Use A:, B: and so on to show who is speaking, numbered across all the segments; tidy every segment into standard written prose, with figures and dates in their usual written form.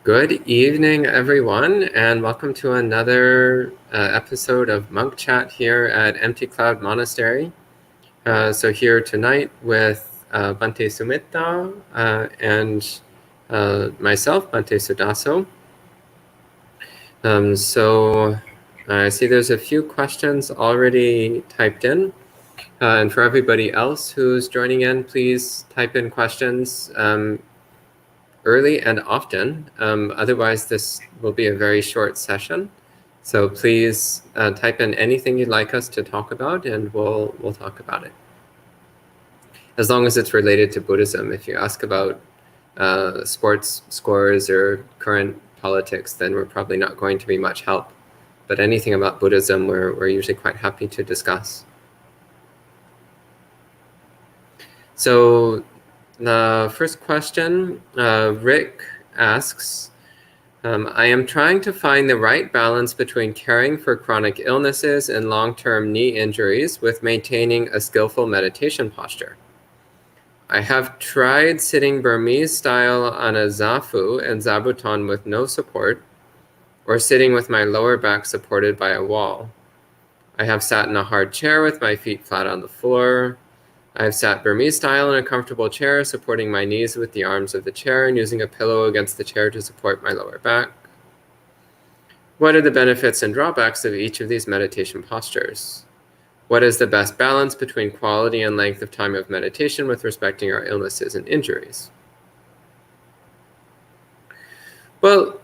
A: Good evening, everyone, and welcome to another episode of Monk Chat here at Empty Cloud Monastery. So here tonight with Bhante Sumita and myself, Bhante Sudaso. So I see there's a few questions already typed in. And for everybody else who's joining in, please type in questions early and often. Otherwise, this will be a very short session. So please type in anything you'd like us to talk about, and we'll talk about it. As long as it's related to Buddhism. If you ask about sports scores or current politics, then we're probably not going to be much help. But anything about Buddhism, we're usually quite happy to discuss. So the first question, Rick asks, I am trying to find the right balance between caring for chronic illnesses and long-term knee injuries with maintaining a skillful meditation posture. I have tried sitting Burmese style on a zafu and zabuton with no support, or sitting with my lower back supported by a wall. I have sat in a hard chair with my feet flat on the floor. I have sat Burmese style in a comfortable chair, supporting my knees with the arms of the chair and using a pillow against the chair to support my lower back. What are the benefits and drawbacks of each of these meditation postures? What is the best balance between quality and length of time of meditation with respecting our illnesses and injuries? Well,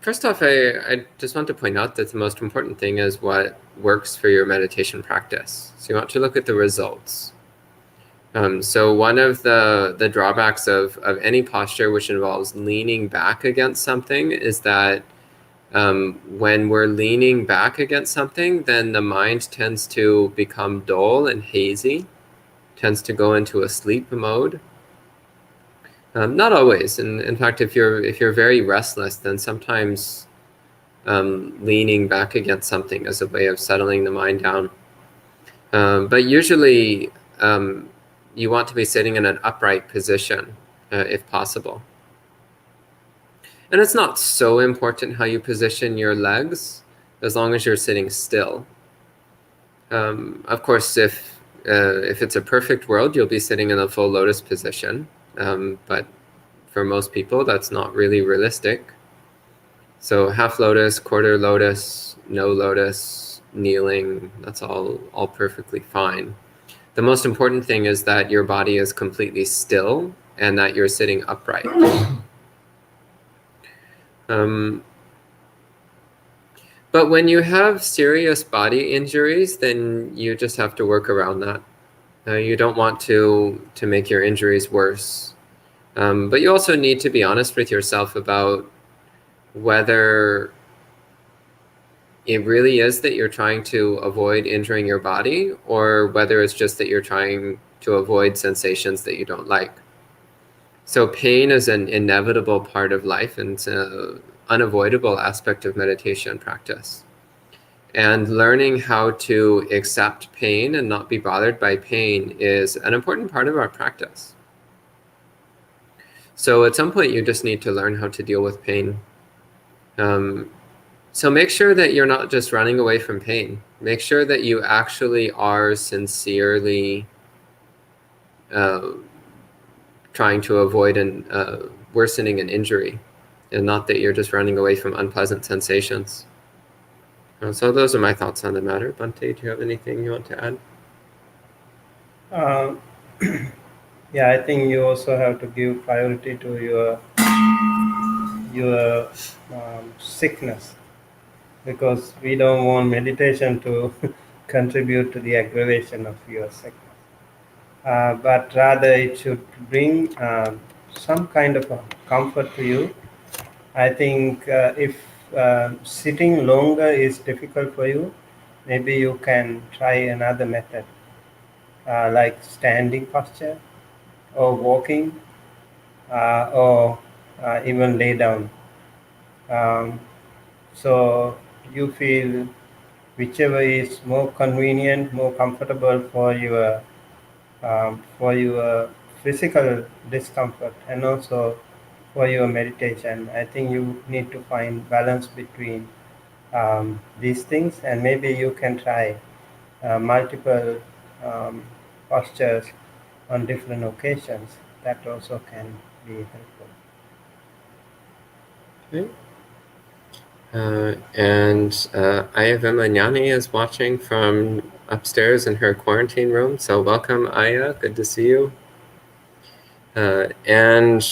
A: first off, I just want to point out that the most important thing is what works for your meditation practice. So you want to look at the results. So one of the drawbacks of any posture which involves leaning back against something is that when we're leaning back against something, then the mind tends to become dull and hazy, tends to go into a sleep mode. Not always. In fact, if you're very restless, then sometimes leaning back against something is a way of settling the mind down. But usually, you want to be sitting in an upright position, if possible. And it's not so important how you position your legs, as long as you're sitting still. Of course, if it's a perfect world, you'll be sitting in a full lotus position. But for most people, that's not really realistic. So half lotus, quarter lotus, no lotus, kneeling, that's all perfectly fine. The most important thing is that your body is completely still and that you're sitting upright. But when you have serious body injuries, then you just have to work around that. You don't want to make your injuries worse. But you also need to be honest with yourself about whether it really is that you're trying to avoid injuring your body, or whether it's just that you're trying to avoid sensations that you don't like. So pain is an inevitable part of life, and it's an unavoidable aspect of meditation practice. And learning how to accept pain and not be bothered by pain is an important part of our practice. So at some point, you just need to learn how to deal with pain. So make sure that you're not just running away from pain. Make sure that you actually are sincerely trying to avoid worsening an injury, and not that you're just running away from unpleasant sensations. So those are my thoughts on the matter. Bhante, do you have anything you want to add?
B: Yeah, I think you also have to give priority to your sickness, because we don't want meditation to contribute to the aggravation of your sickness. But rather it should bring some kind of a comfort to you. I think if sitting longer is difficult for you, maybe you can try another method, like standing posture or walking, or even lay down. So you feel whichever is more convenient, more comfortable for your physical discomfort, and also for your meditation. I think you need to find balance between these things, and maybe you can try multiple um, postures on different occasions. That also can be helpful.
A: Okay. And Aya Vimanyani is watching from upstairs in her quarantine room. So welcome, Aya. Good to see you. And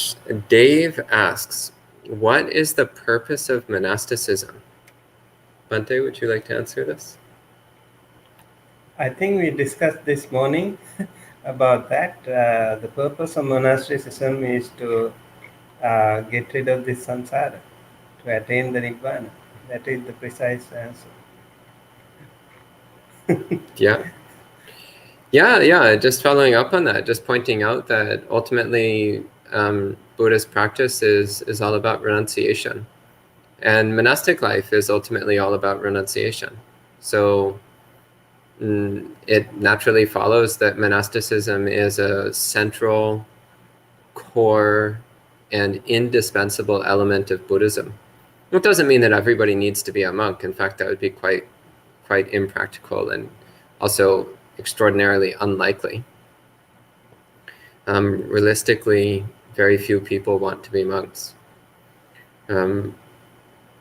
A: Dave asks, what is the purpose of monasticism? Bante, would you like to answer this?
B: I think we discussed this morning about that. The purpose of monasticism is to get rid of this samsara, to attain the nibbana. That is the precise answer.
A: Yeah. Yeah. Just following up on that, just pointing out that ultimately Buddhist practice is all about renunciation. And monastic life is ultimately all about renunciation. So it naturally follows that monasticism is a central, core, and indispensable element of Buddhism. It doesn't mean that everybody needs to be a monk. In fact, that would be quite impractical and also extraordinarily unlikely. Realistically, very few people want to be monks.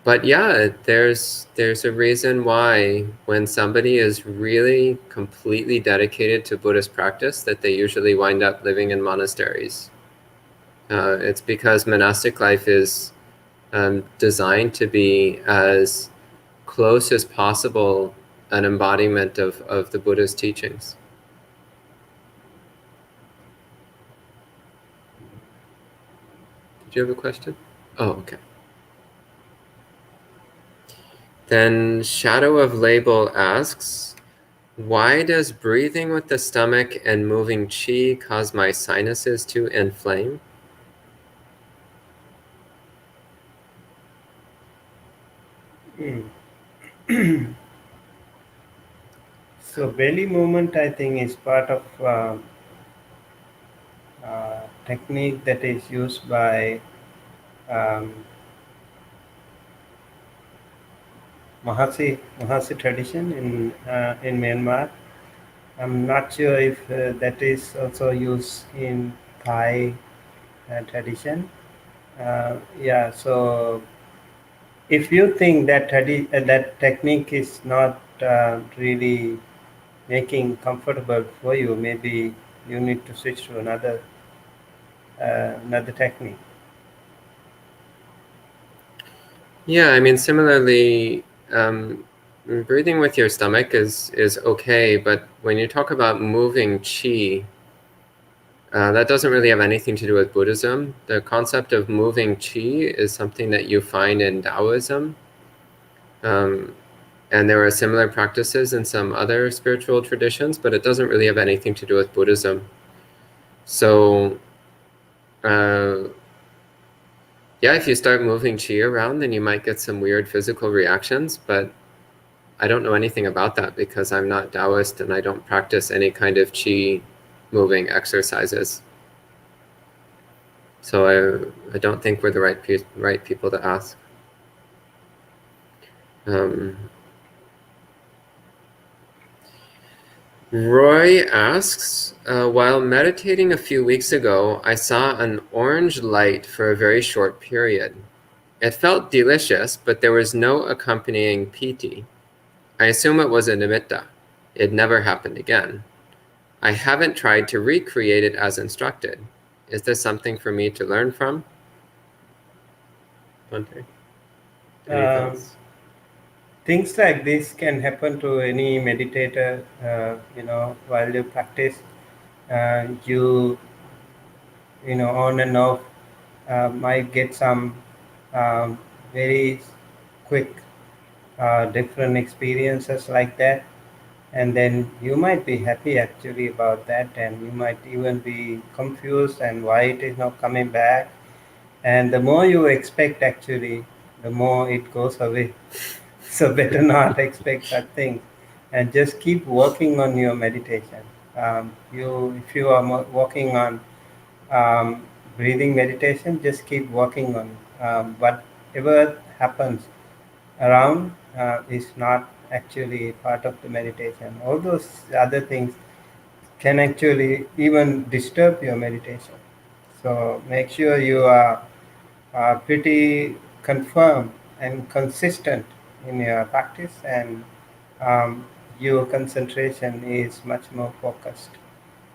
A: But yeah, there's a reason why when somebody is really completely dedicated to Buddhist practice, that they usually wind up living in monasteries. It's because monastic life is designed to be as close as possible an embodiment of the Buddha's teachings. Did you have a question? Oh, okay. Then Shadow of Label asks, why does breathing with the stomach and moving chi cause my sinuses to inflame?
B: So belly movement, I think, is part of technique that is used by um, Mahasi tradition in Myanmar. I'm not sure if that is also used in Thai tradition. Yeah, so if you think that that technique is not really making comfortable for you, maybe you need to switch to another technique.
A: Yeah, I mean, similarly, breathing with your stomach is okay, but when you talk about moving chi, that doesn't really have anything to do with Buddhism. The concept of moving chi is something that you find in Taoism. And there are similar practices in some other spiritual traditions, but it doesn't really have anything to do with Buddhism. So, yeah, if you start moving chi around, then you might get some weird physical reactions, but I don't know anything about that because I'm not Taoist and I don't practice any kind of chi moving exercises. So I don't think we're the right people to ask. Roy asks, while meditating a few weeks ago, I saw an orange light for a very short period. It felt delicious, but there was no accompanying piti. I assume it was a nimitta. It never happened again. I haven't tried to recreate it as instructed. Is this something for me to learn from? Bhante, any
B: Um,
A: thoughts?
B: Things like this can happen to any meditator. While you practice, you on and off might get some um, very quick different experiences like that, and then you might be happy actually about that, and you might even be confused and why it is not coming back. And the more you expect, actually, the more it goes away. So better not expect such things, and just keep working on your meditation. If you are working on um, breathing meditation, just keep working on it. Whatever happens around is not actually part of the meditation. All those other things can actually even disturb your meditation. So make sure you are pretty confirmed and consistent in your practice, and um, your concentration is much more focused.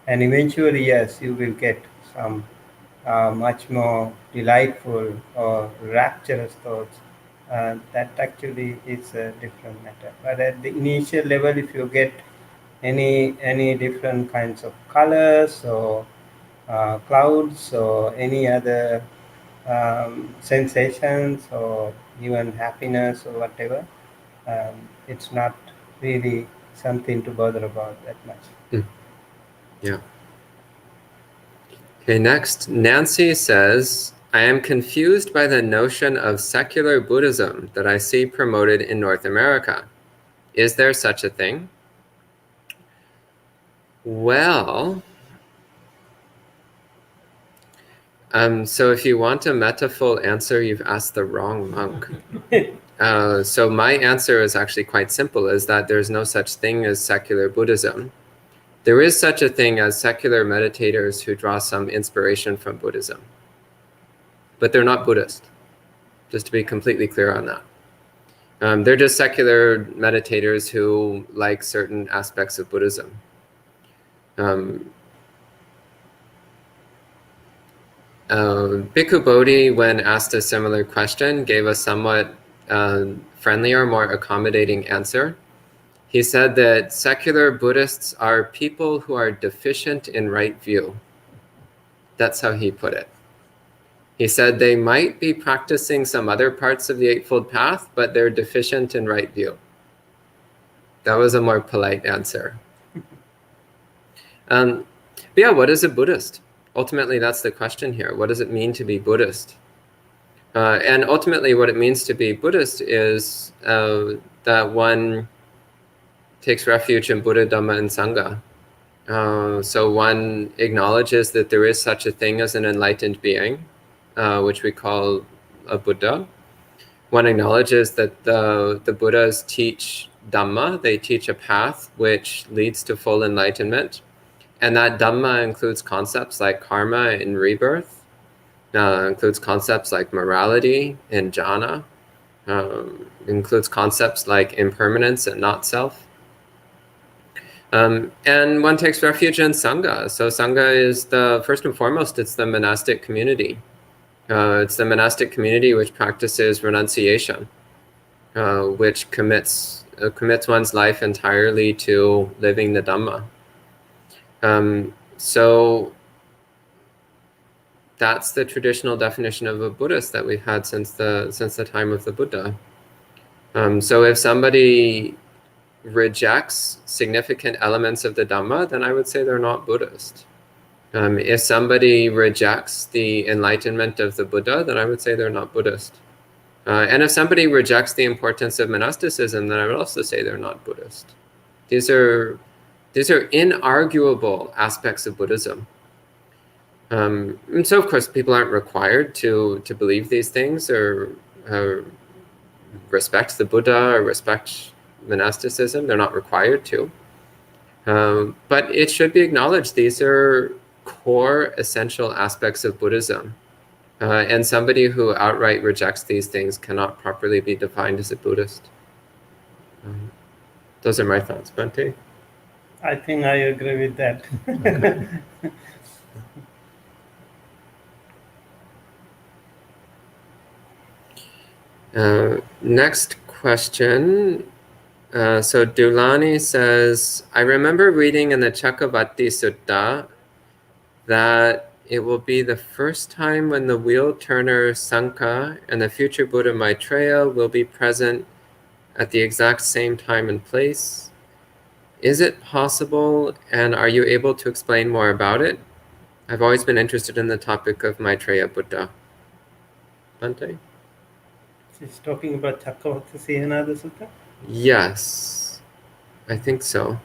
B: And eventually, yes, you will get some much more delightful or rapturous thoughts. That actually is a different matter. But at the initial level, if you get any different kinds of colors or clouds or any other sensations or even happiness or whatever, it's not really something to bother about that much.
A: Yeah. Okay, next, Nancy says, I am confused by the notion of secular Buddhism that I see promoted in North America. Is there such a thing? Well, so if you want a metaphor answer, you've asked the wrong monk. So my answer is actually quite simple, is that there's no such thing as secular Buddhism. There is such a thing as secular meditators who draw some inspiration from Buddhism. But they're not Buddhist, just to be completely clear on that. They're just secular meditators who like certain aspects of Buddhism. Bhikkhu Bodhi, when asked a similar question, gave a somewhat friendlier, more accommodating answer. He said that secular Buddhists are people who are deficient in right view. That's how he put it. He said they might be practicing some other parts of the Eightfold Path, but they're deficient in right view. That was a more polite answer. But yeah, what is a Buddhist? Ultimately, that's the question here. What does it mean to be Buddhist? And ultimately, what it means to be Buddhist is that one takes refuge in Buddha, Dhamma, and Sangha. So one acknowledges that there is such a thing as an enlightened being, which we call a Buddha. One acknowledges that the Buddhas teach Dhamma. They teach a path which leads to full enlightenment. And that Dhamma includes concepts like karma and rebirth, includes concepts like morality and jhana, includes concepts like impermanence and not self. And one takes refuge in Sangha. So Sangha is first and foremost, it's the monastic community. It's the monastic community which practices renunciation, which commits one's life entirely to living the Dhamma. So that's the traditional definition of a Buddhist that we've had since the time of the Buddha. So if somebody rejects significant elements of the Dhamma, then I would say they're not Buddhist. If somebody rejects the enlightenment of the Buddha, then I would say they're not Buddhist. And if somebody rejects the importance of monasticism, then I would also say they're not Buddhist. These are inarguable aspects of Buddhism. And so, of course, people aren't required to believe these things or respect the Buddha or respect monasticism. They're not required to. But it should be acknowledged these are core essential aspects of Buddhism. And somebody who outright rejects these things cannot properly be defined as a Buddhist. Those are my thoughts, Bhante.
B: I think I agree with that.
A: Next question. So Dulani says, I remember reading in the Chakravarti Sutta that it will be the first time when the wheel turner Sangha and the future Buddha Maitreya will be present at the exact same time and place. Is it possible, and are you able to explain more about it? I've always been interested in the topic of Maitreya Buddha. Bhante?
B: She's talking about Chakravarti Sihanada Sutta?
A: Yes, I think so.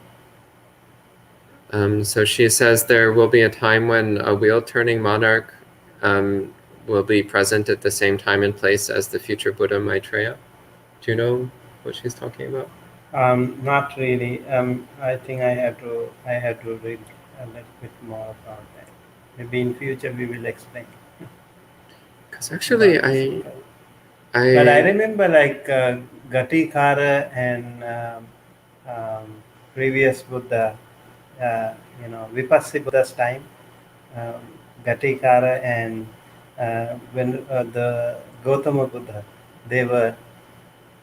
A: So she says there will be a time when a wheel-turning monarch um, will be present at the same time and place as the future Buddha Maitreya. Do you know what she's talking about?
B: Not really. I think I had to read a little bit more about that. Maybe in future we will explain
A: Because actually,
B: about the sutta. But I
A: I,
B: remember like Gatikara and um, previous Buddha, Vipassi Buddha's time, um, Gatikara and when the Gautama Buddha, they were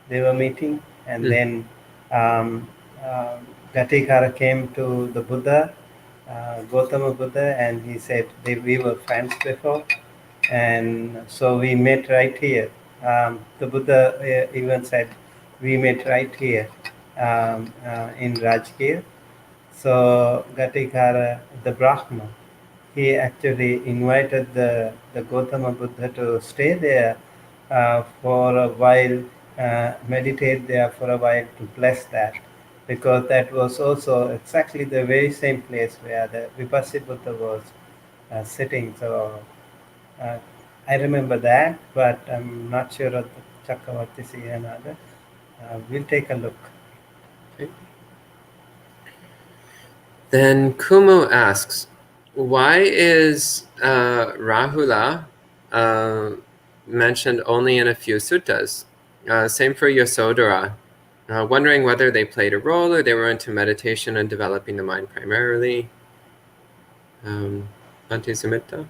B: they were meeting, and
A: mm,
B: then um, uh, Gatikara came to the Buddha, Gautama Buddha, and he said we were friends before, and so we met right here. The Buddha even said we met right here in Rajgir. So Gatikara, the Brahma, he actually invited the Gautama Buddha to stay there for a while, meditate there for a while to bless that, because that was also exactly the very same place where the Vipassi Buddha was sitting. So uh, I remember that, but I'm not sure of the Chakravarti Sihanada. We'll take a look.
A: okay. Then Kumu asks, why is Rahula uh, mentioned only in a few suttas? Same for Yasodhara. Wondering whether they played a role or they were into meditation and developing the mind primarily. Bhante Sumita?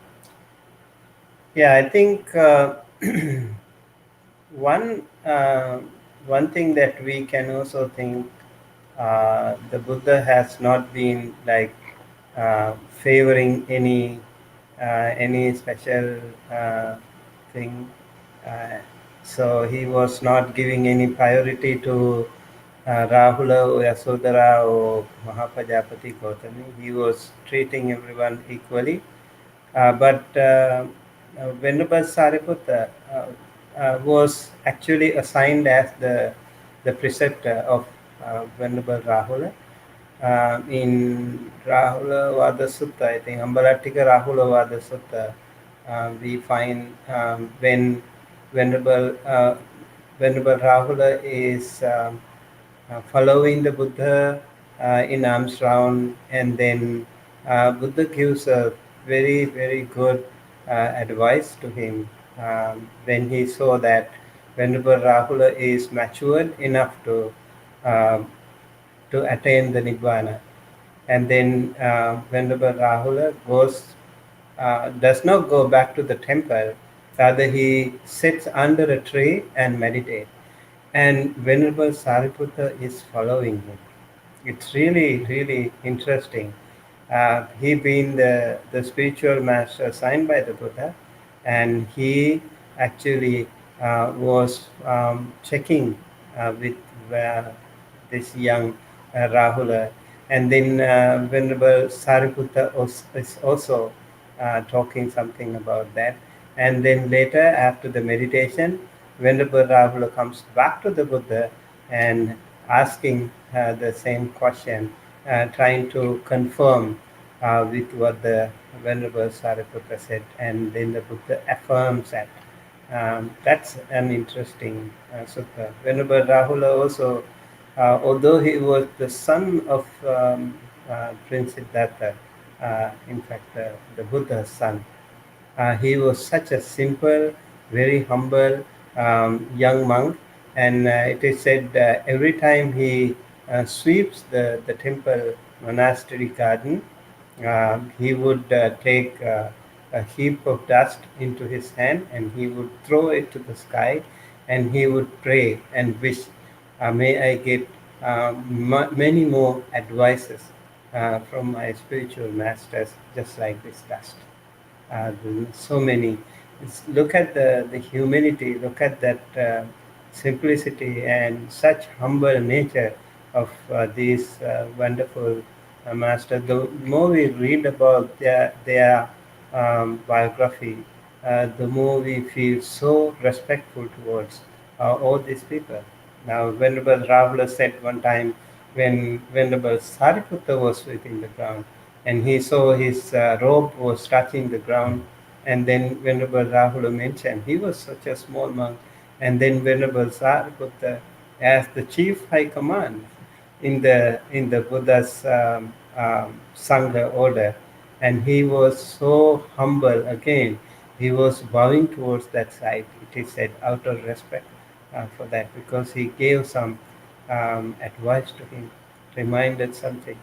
B: Yeah, I think one one thing that we can also think, the Buddha has not been like favoring any special thing. Uh, so he was not giving any priority to Rahula or Yasodhara or Mahapajapati Gautami. He was treating everyone equally. But Venerable Sariputta was actually assigned as the preceptor of Venerable Rahula. In Rahula Vada Sutta, I think Ambalatika Rahula Vada Sutta, we find when Venerable, Venerable Rahula is following the Buddha in arms round, and then Buddha gives a very, very good advice to him when he saw that Venerable Rahula is matured enough um, to attain the Nibbana. And then Venerable Rahula does not go back to the temple, rather he sits under a tree and meditates. And Venerable Sariputta is following him. It's really, really interesting. He being the spiritual master assigned by the Buddha, and he actually was checking with uh, this young Rahula. And then Venerable Sariputta is also talking something about that. And then later, after the meditation, Venerable Rahula comes back to the Buddha and asking the same question, trying to confirm with what the Venerable Sariputta said, and then the Buddha affirms that. That's an interesting sutta. Venerable Rahula also, although he was the son of Prince Siddhartha, in fact, the Buddha's son, he was such a simple, very humble young monk, and it is said every time he sweeps the temple monastery garden, he would take a heap of dust into his hand, and he would throw it to the sky, and he would pray and wish, may I get many more advices from my spiritual masters, just like this dust. So many. Look at the humility, look at that simplicity and such humble nature of these wonderful masters. The more we read about their biography, the more we feel so respectful towards all these people. Now, Venerable Ravula said one time when Venerable Sariputta was sweeping the ground, and he saw his robe was touching the ground, And then Venerable Rahula mentioned he was such a small monk. And then Venerable Sariputta as the chief high command in the Buddha's Sangha order. And he was so humble again. He was bowing towards that side, it is said, out of respect for that, because he gave some advice to him, reminded something.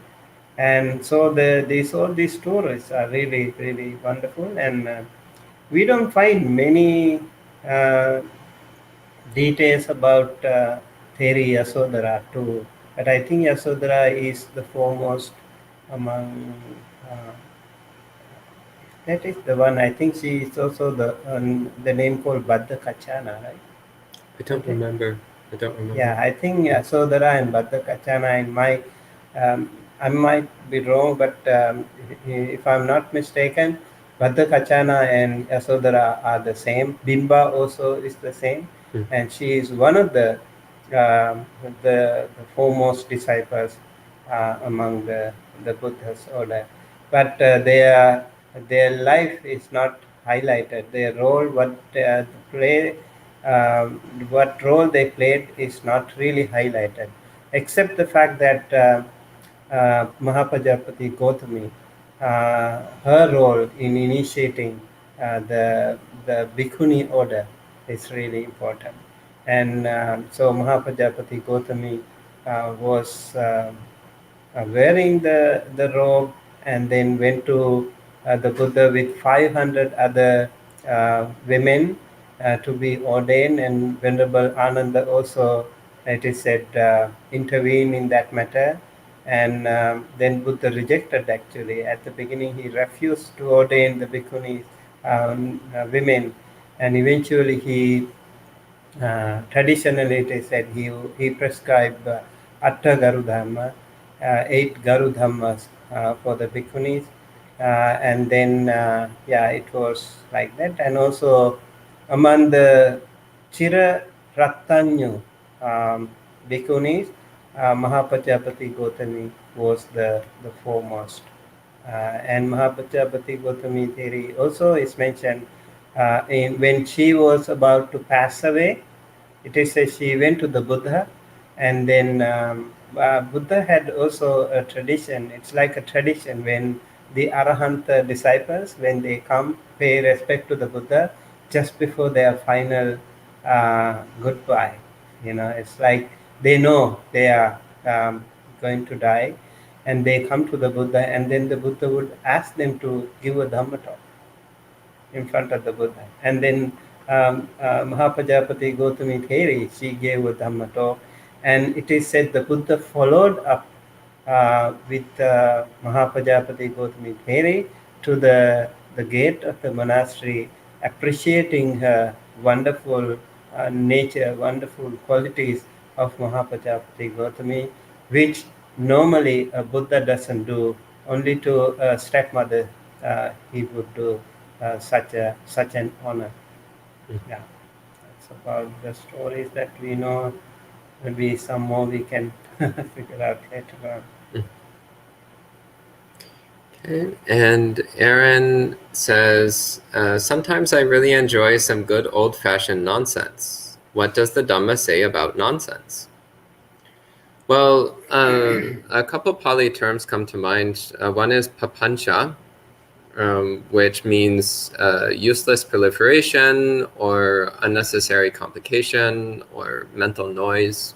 B: And so all these stories are really, really wonderful. And we don't find many uh, details about Theri Yasodhara too, but I think Yasodhara is the foremost among. Uh, that is the one. I think she is also the name called Baddha Kachana, right?
A: I
B: I
A: don't
B: think.
A: remember. I don't
B: Yeah,
A: remember.
B: I think Yasodhara and Baddha Kachana in my, I might be wrong, but if I'm not mistaken, Baddha Kachana and Yasodhara are the same. Bimba also is the same,
A: Mm.
B: and she is one of um, the foremost disciples among the Buddha's order. But their life is not highlighted. Their role, play um, what role they played is not really highlighted, except the fact that Mahapajapati Gautami, her role in initiating the Bhikkhuni order is really important. And so Mahapajapati Gautami was wearing the robe, and then went to the Buddha with 500 other women to be ordained, and Venerable Ananda also, it is said, intervened in that matter. And then Buddha rejected, actually. At the beginning, he refused to ordain the bhikkhunis, women, and eventually traditionally, it is said he prescribed Atta Garudhamma, 8 Garudhammas for the bhikkhunis. And then, yeah, it was like that. And also among the Chira Rattanyu bhikkhunis, Mahapajapati Gautami was the foremost. And Mahapajapati Gautami theory also is mentioned when she was about to pass away. It is said she went to the Buddha, and then Buddha had also a tradition. It's like a tradition when the Arahant disciples, when they come, pay respect to the Buddha just before their final goodbye. It's like they know they are going to die, and they come to the Buddha, and then the Buddha would ask them to give a Dhamma talk in front of the Buddha. And then Mahapajapati Gautami Theri, she gave a Dhamma talk, and it is said the Buddha followed up with Mahapajapati Gautami Theri to the gate of the monastery, appreciating her wonderful nature, wonderful qualities of Mahapajapati Gautami, which normally a Buddha doesn't do. Only to a stepmother he would do such an honor.
A: Mm.
B: Yeah, that's about the stories that we know. Maybe some more we can figure out later on.
A: Mm. Okay. And Aaron says, sometimes I really enjoy some good old-fashioned nonsense. What does the Dhamma say about nonsense? Well, a couple Pali terms come to mind. One is papancha, which means useless proliferation or unnecessary complication or mental noise.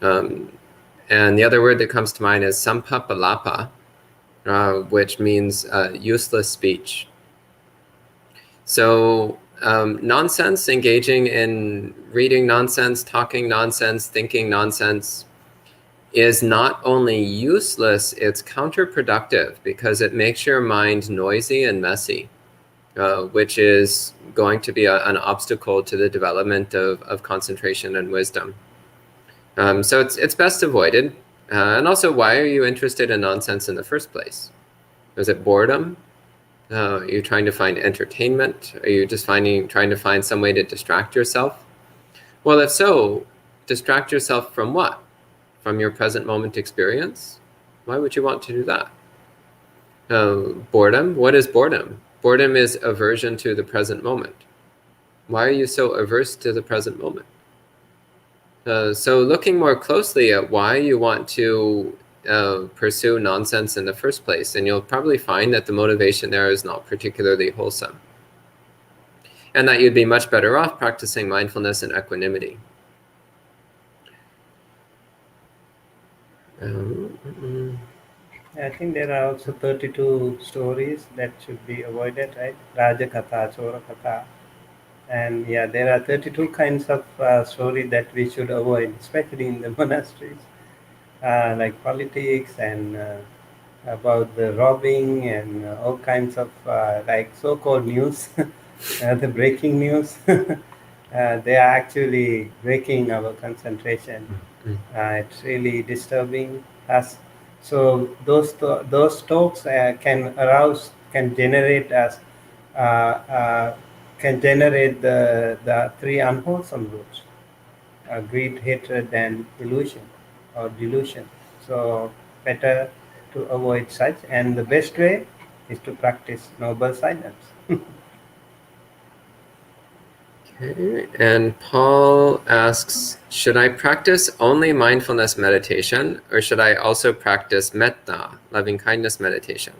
A: And the other word that comes to mind is sampapalapa, which means useless speech. So nonsense, engaging in reading nonsense, talking nonsense, thinking nonsense, is not only useless, it's counterproductive because it makes your mind noisy and messy, which is going to be an obstacle to the development of concentration and wisdom. So it's best avoided. And also, why are you interested in nonsense in the first place? Is it boredom? Are you trying to find entertainment? Are you just trying to find some way to distract yourself? Well, if so, distract yourself from what? From your present moment experience? Why would you want to do that? Boredom? What is boredom? Boredom is aversion to the present moment. Why are you so averse to the present moment? So looking more closely at why you want to pursue nonsense in the first place, and you'll probably find that the motivation there is not particularly wholesome, and that you'd be much better off practicing mindfulness and equanimity.
B: I think there are also 32 stories that should be avoided, right? Raja Katha, Chora Katha. And yeah, there are 32 kinds of stories that we should avoid, especially in the monasteries, like politics and about the robbing and all kinds of like so-called news, the breaking news. They are actually breaking our concentration. It's really disturbing us. So those talks can arouse, can generate us, can generate the three unwholesome roots: greed, hatred, and illusion or delusion. So better to avoid such, and the best way is to practice noble silence.
A: Okay, and Paul asks, should I practice only mindfulness meditation, or should I also practice metta, loving kindness meditation?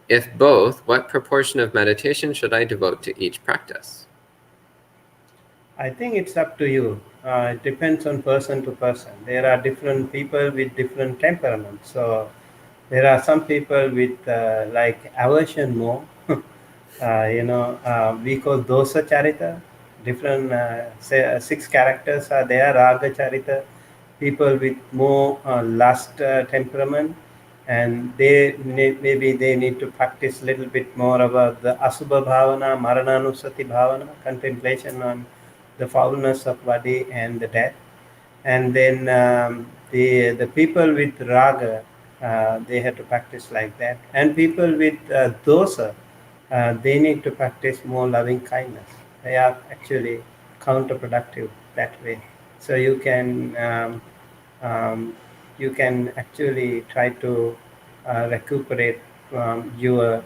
A: If both, what proportion of meditation should I devote to each practice?
B: I think it's up to you. It depends on person to person. There are different people with different temperaments. So there are some people with like aversion more. We call dosa charita. Different six characters are there. Raga charita. People with more lust temperament, and maybe they need to practice a little bit more about the asubha bhavana, marananusati bhavana, contemplation on the foulness of body and the death. And then the people with raga, they have to practice like that, and people with dosa, they need to practice more loving kindness. They are actually counterproductive that way. So um, you can actually try to recuperate from your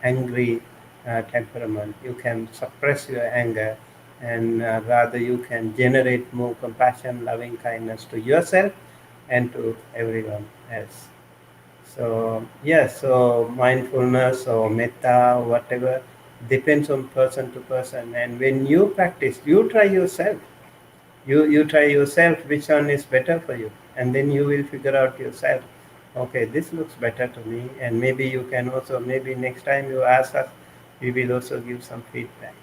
B: angry temperament. You can suppress your anger, and rather you can generate more compassion, loving kindness to yourself and to everyone else. So yes, so mindfulness or metta, whatever, depends on person to person. And when you practice, you try yourself. You try yourself which one is better for you, and then you will figure out yourself. Okay, this looks better to me, and maybe you can also, maybe next time you ask us, we will also give some feedback.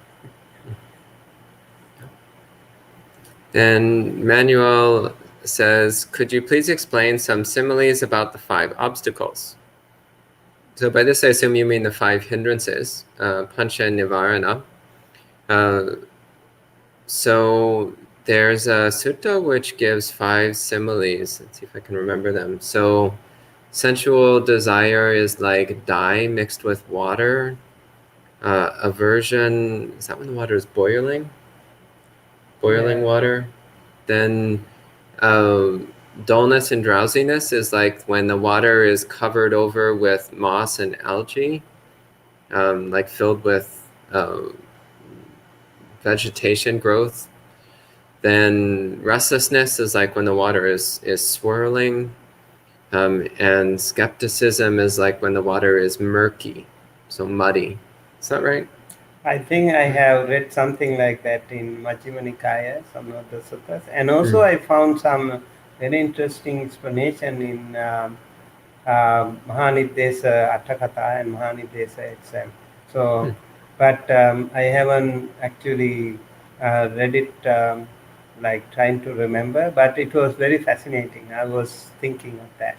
A: Then Manuel says, could you please explain some similes about the 5 obstacles? So by this, I assume you mean the 5 hindrances, pancha nivarana. So there's a sutta which gives 5 similes. Let's see if I can remember them. So sensual desire is like dye mixed with water. Aversion, is that when the water is boiling? Boiling
B: Yeah.
A: water. Then dullness and drowsiness is like when the water is covered over with moss and algae, like filled with vegetation growth. Then restlessness is like when the water is swirling, and skepticism is like when the water is murky, so muddy. Is that right?
B: I think I have read something like that in Majjhima Nikaya, some of the suttas, and also
A: Mm.
B: I found some very interesting explanation in Mahanidesa Atthakatha and Mahanidesa itself. So,
A: Mm.
B: but I haven't actually read it like trying to remember, but it was very fascinating. I was thinking of that.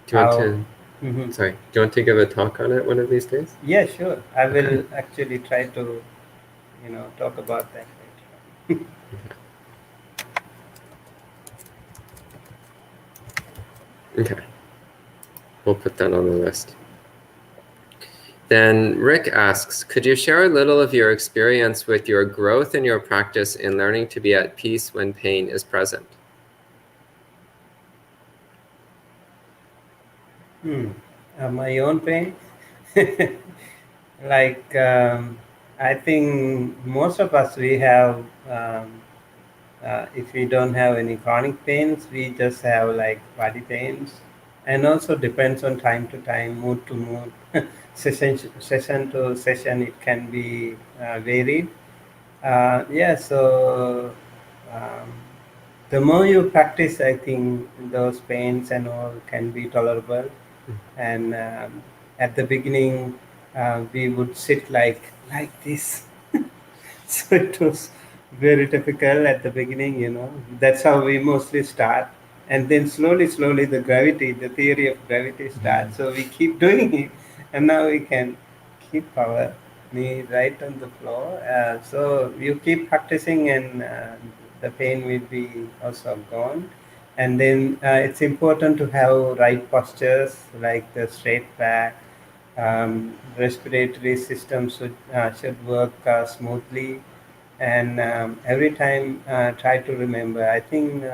A: Do you want
B: How?
A: to?
B: Mhm.
A: Sorry. Do you want to give a talk on it one of these days?
B: Yeah, sure. I
A: Okay.
B: will actually try to, talk about that later.
A: Okay. We'll put that on the list. Then Rick asks, could you share a little of your experience with your growth in your practice in learning to be at peace when pain is present?
B: My own pain. Like I think most of us we have if we don't have any chronic pains, we just have like body pains, and also depends on time to time, mood to mood, session to session. It can be varied. Yeah, so um, the more you practice, I think those pains and all can be tolerable. And at the beginning, we would sit like this. So it was very difficult at the beginning, you know. That's how we mostly start. And then slowly, the gravity, the theory of gravity starts. So we keep doing it. And now we can keep our knee right on the floor. So you keep practicing, and the pain will be also gone. And then it's important to have right postures like the straight back, respiratory system should work smoothly, and every time try to remember. I think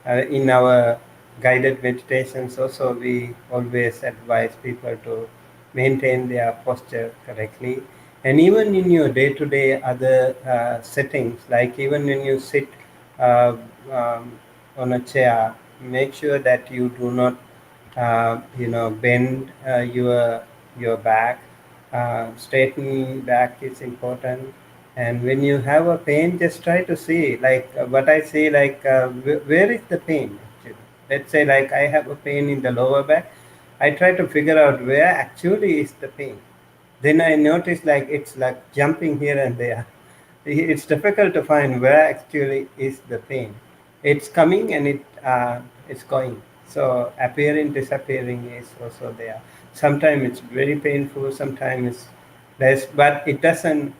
B: in our guided meditations also we always advise people to maintain their posture correctly, and even in your day-to-day other settings, like even when you sit uh, um, on a chair, make sure that you do not bend your back. Straightening back is important. And when you have a pain, just try to see like what I say, like where is the pain actually. Let's say like I have a pain in the lower back. I try to figure out where actually is the pain. Then I notice like it's like jumping here and there. It's difficult to find where actually is the pain. It's coming and it's going. So appearing, disappearing is also there. Sometimes it's very painful, sometimes it's less, but it doesn't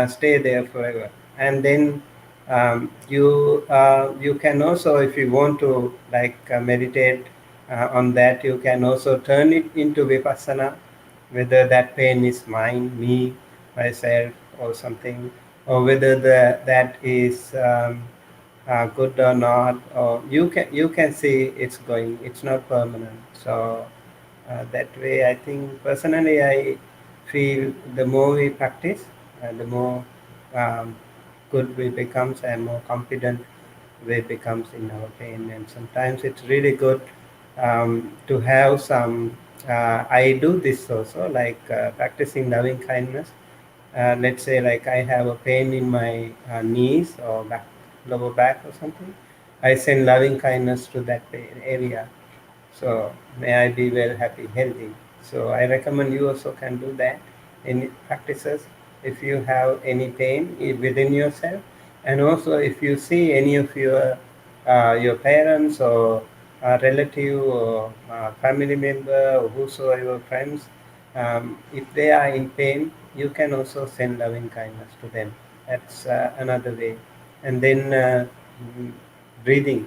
B: stay there forever. And then you can also, if you want to like meditate on that, you can also turn it into vipassana, whether that pain is mine, me, myself, or something, or whether that is good or not, or you can see it's going, it's not permanent. So that way, I think personally, I feel the more we practice, the more um, good we becomes, and more confident we becomes in our pain. And sometimes it's really good to have some. I do this also, like practicing loving kindness. Let's say like I have a pain in my knees or back, lower back or something. I send loving kindness to that area, so may I be well, happy, healthy. So I recommend you also can do that in practices if you have any pain within yourself, and also if you see any of your parents or relative or family member or whosoever friends, if they are in pain, you can also send loving kindness to them. That's another way. And then mm, breathing,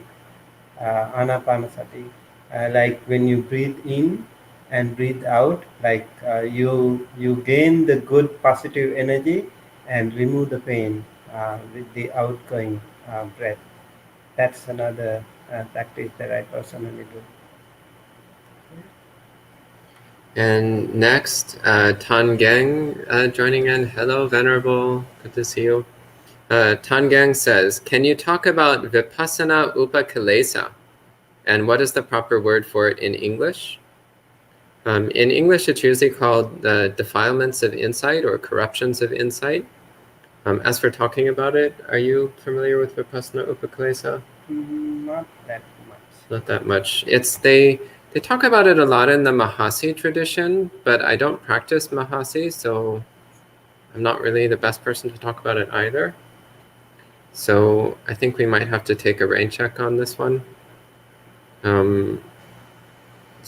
B: anapanasati, like when you breathe in and breathe out, like you gain the good positive energy and remove the pain with the outgoing breath. That's another practice that I personally do.
A: And next, Tan Gang joining in. Hello, Venerable. Good to see you. Tan Gang says, can you talk about Vipassana Upakalesa? And what is the proper word for it in English? In English, it's usually called defilements of insight or corruptions of insight. As for talking about it, are you familiar with Vipassana Upakalesa?
B: Not that much.
A: Not that much. They talk about it a lot in the Mahasi tradition, but I don't practice Mahasi, so I'm not really the best person to talk about it either. So I think we might have to take a rain check on this one.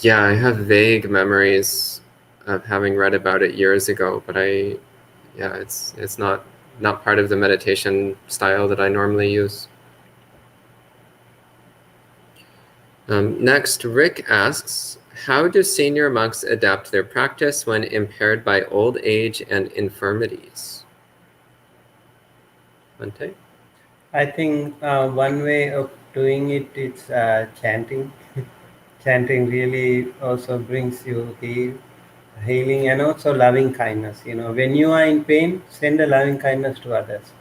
A: Yeah, I have vague memories of having read about it years ago, but it's not part of the meditation style that I normally use. Next, Rick asks, how do senior monks adapt their practice when impaired by old age and infirmities? Bhante?
B: I think one way of doing it is chanting. Chanting really also brings you heal. healing, and also loving kindness. When you are in pain, send a loving kindness to others.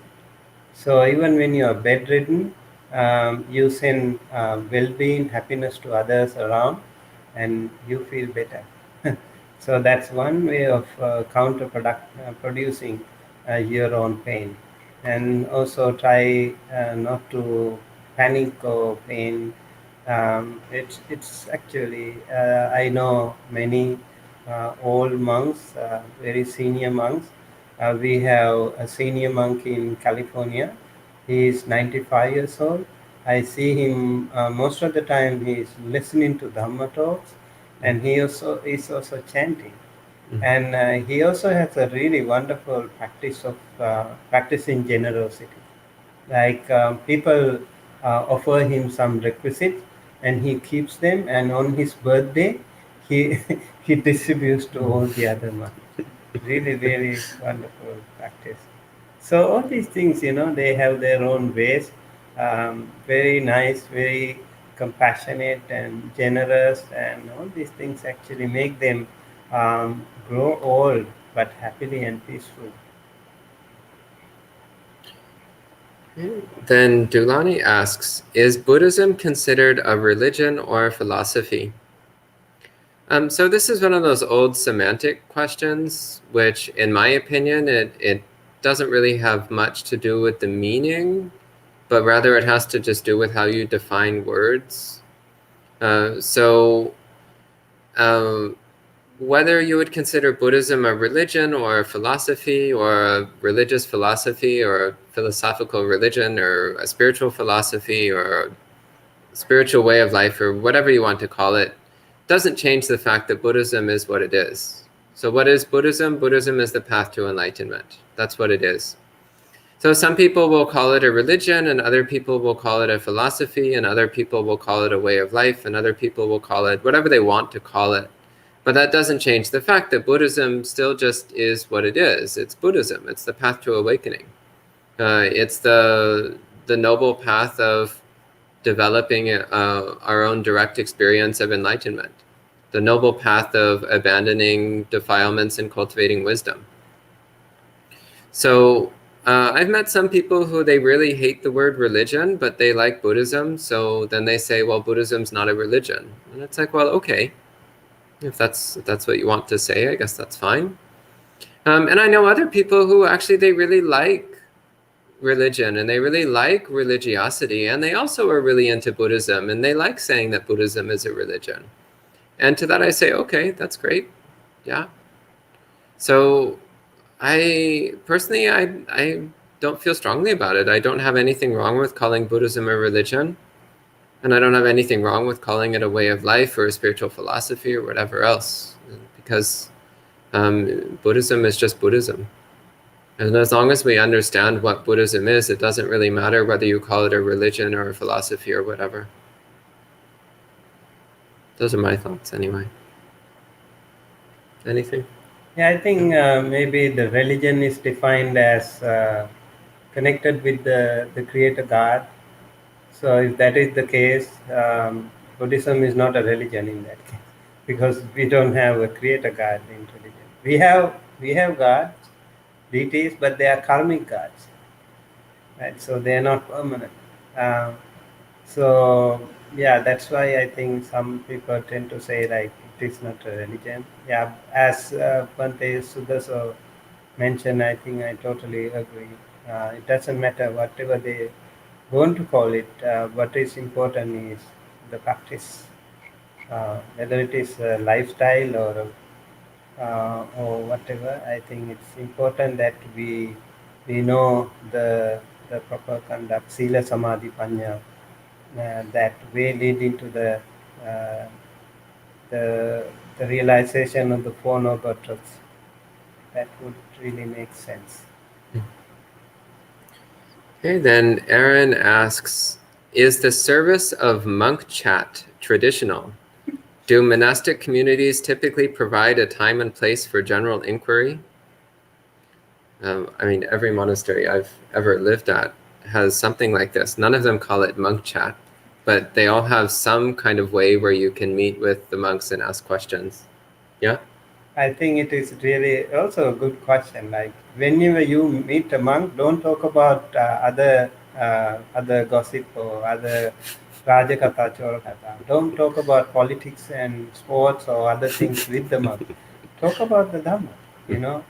B: So even when you are bedridden, you send well-being, happiness to others around, and you feel better. So that's one way of producing your own pain, and also try not to panic or pain. It's actually I know many old monks, very senior monks. We have a senior monk in California. He is 95 years old. I see him most of the time. He is listening to Dhamma talks, and he also is also chanting. And he also has a really wonderful practice of practicing generosity. Like people offer him some requisites, and he keeps them. And on his birthday, he he distributes to all the other monks. Really, really wonderful practice. So all these things, they have their own ways. Very nice, very compassionate and generous, and all these things actually make them grow old but happily and peaceful.
A: Then Dulani asks, is Buddhism considered a religion or a philosophy? So this is one of those old semantic questions, which in my opinion, it doesn't really have much to do with the meaning, but rather it has to just do with how you define words. So whether you would consider Buddhism a religion or a philosophy or a religious philosophy or a philosophical religion or a spiritual philosophy or a spiritual way of life or whatever you want to call it, doesn't change the fact that Buddhism is what it is. So what is Buddhism? Buddhism is the path to enlightenment. That's what it is. So some people will call it a religion, and other people will call it a philosophy, and other people will call it a way of life, and other people will call it whatever they want to call it. But that doesn't change the fact that Buddhism still just is what it is. It's Buddhism. It's the path to awakening. It's the noble path of developing our own direct experience of enlightenment, the noble path of abandoning defilements and cultivating wisdom. So I've met some people who they really hate the word religion, but they like Buddhism. So then they say, well, Buddhism's not a religion. And it's like, well, okay, if that's what you want to say, I guess that's fine. And I know other people who actually they really like religion and they really like religiosity, and they also are really into Buddhism, and they like saying that Buddhism is a religion. And to that I say, okay, that's great. Yeah. So I personally, I don't feel strongly about it. I don't have anything wrong with calling Buddhism a religion, and I don't have anything wrong with calling it a way of life or a spiritual philosophy or whatever else, because Buddhism is just Buddhism. And as long as we understand what Buddhism is, it doesn't really matter whether you call it a religion or a philosophy or whatever. Those are my thoughts anyway. Anything?
B: Yeah, I think maybe the religion is defined as connected with the Creator God. So if that is the case, Buddhism is not a religion in that case, because we don't have a Creator God in religion. We have gods, deities, but they are karmic gods, right? So they are not permanent. Um, so yeah, that's why I think some people tend to say like it is not a religion. Yeah, as Bante Sudaso mentioned, I think I totally agree. It doesn't matter whatever they want to call it. What is important is the practice, whether it is a lifestyle or whatever. I think it's important that we know the proper conduct, sila, samadhi, panya, that way lead into uh, the the realization of the Four Noble Truths. That would really make sense.
A: Okay, then Aaron asks, is the service of monk chat traditional? Do monastic communities typically provide a time and place for general inquiry? I mean, every monastery I've ever lived at has something like this. None of them call it monk chat, but they all have some kind of way where you can meet with the monks and ask questions. Yeah?
B: I think it is really also a good question. Like whenever you meet a monk, don't talk about other gossip or other Rajakatha Chorakatha. Don't talk about politics and sports or other things with the monk. Talk about the Dhamma. You know,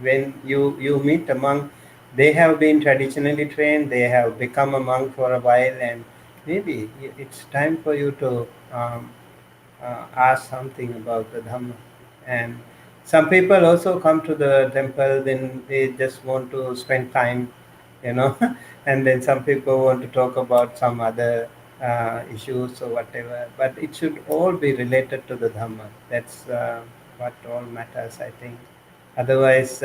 B: when you meet a monk, they have been traditionally trained. They have become a monk for a while, and maybe it's time for you to ask something about the Dhamma. And some people also come to the temple, then they just want to spend time, you know, and then some people want to talk about some other issues or whatever. But it should all be related to the Dhamma. That's what all matters, I think. Otherwise,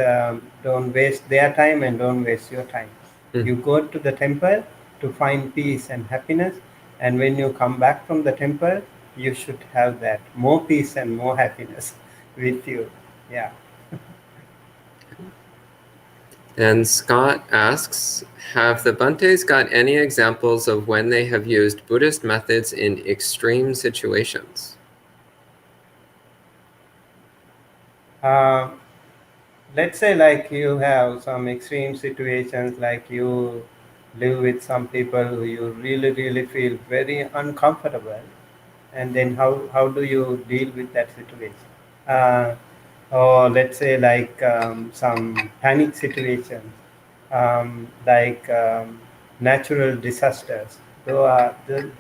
B: don't waste their time and don't waste your time. You go to the temple to find peace and happiness, and when you come back from the temple, you should have that more peace and more happiness with you. Yeah.
A: And Scott asks, have the Bhantes got any examples of when they have used Buddhist methods in extreme situations?
B: Uh, let's say like you have some extreme situations, like you live with some people who you really feel very uncomfortable, and then how do you deal with that situation? uh, or let's say like some panic situations, like natural disasters.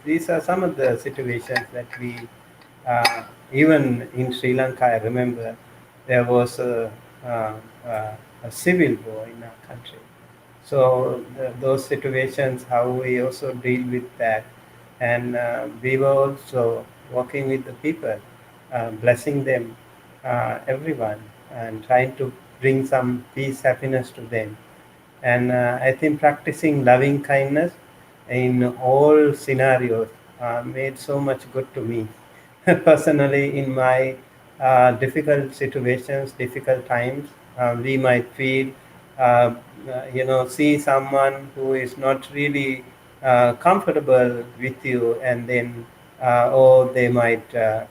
B: These are some of the situations that we, even in Sri Lanka, I remember there was uh, a civil war in our country. So those situations, how we also deal with that, and we were also working with the people, blessing them, everyone, and trying to bring some peace, happiness to them. And I think practicing loving kindness in all scenarios made so much good to me. Personally, in my difficult situations, difficult times, we might feel, uh, see someone who is not really comfortable with you, and then, or they might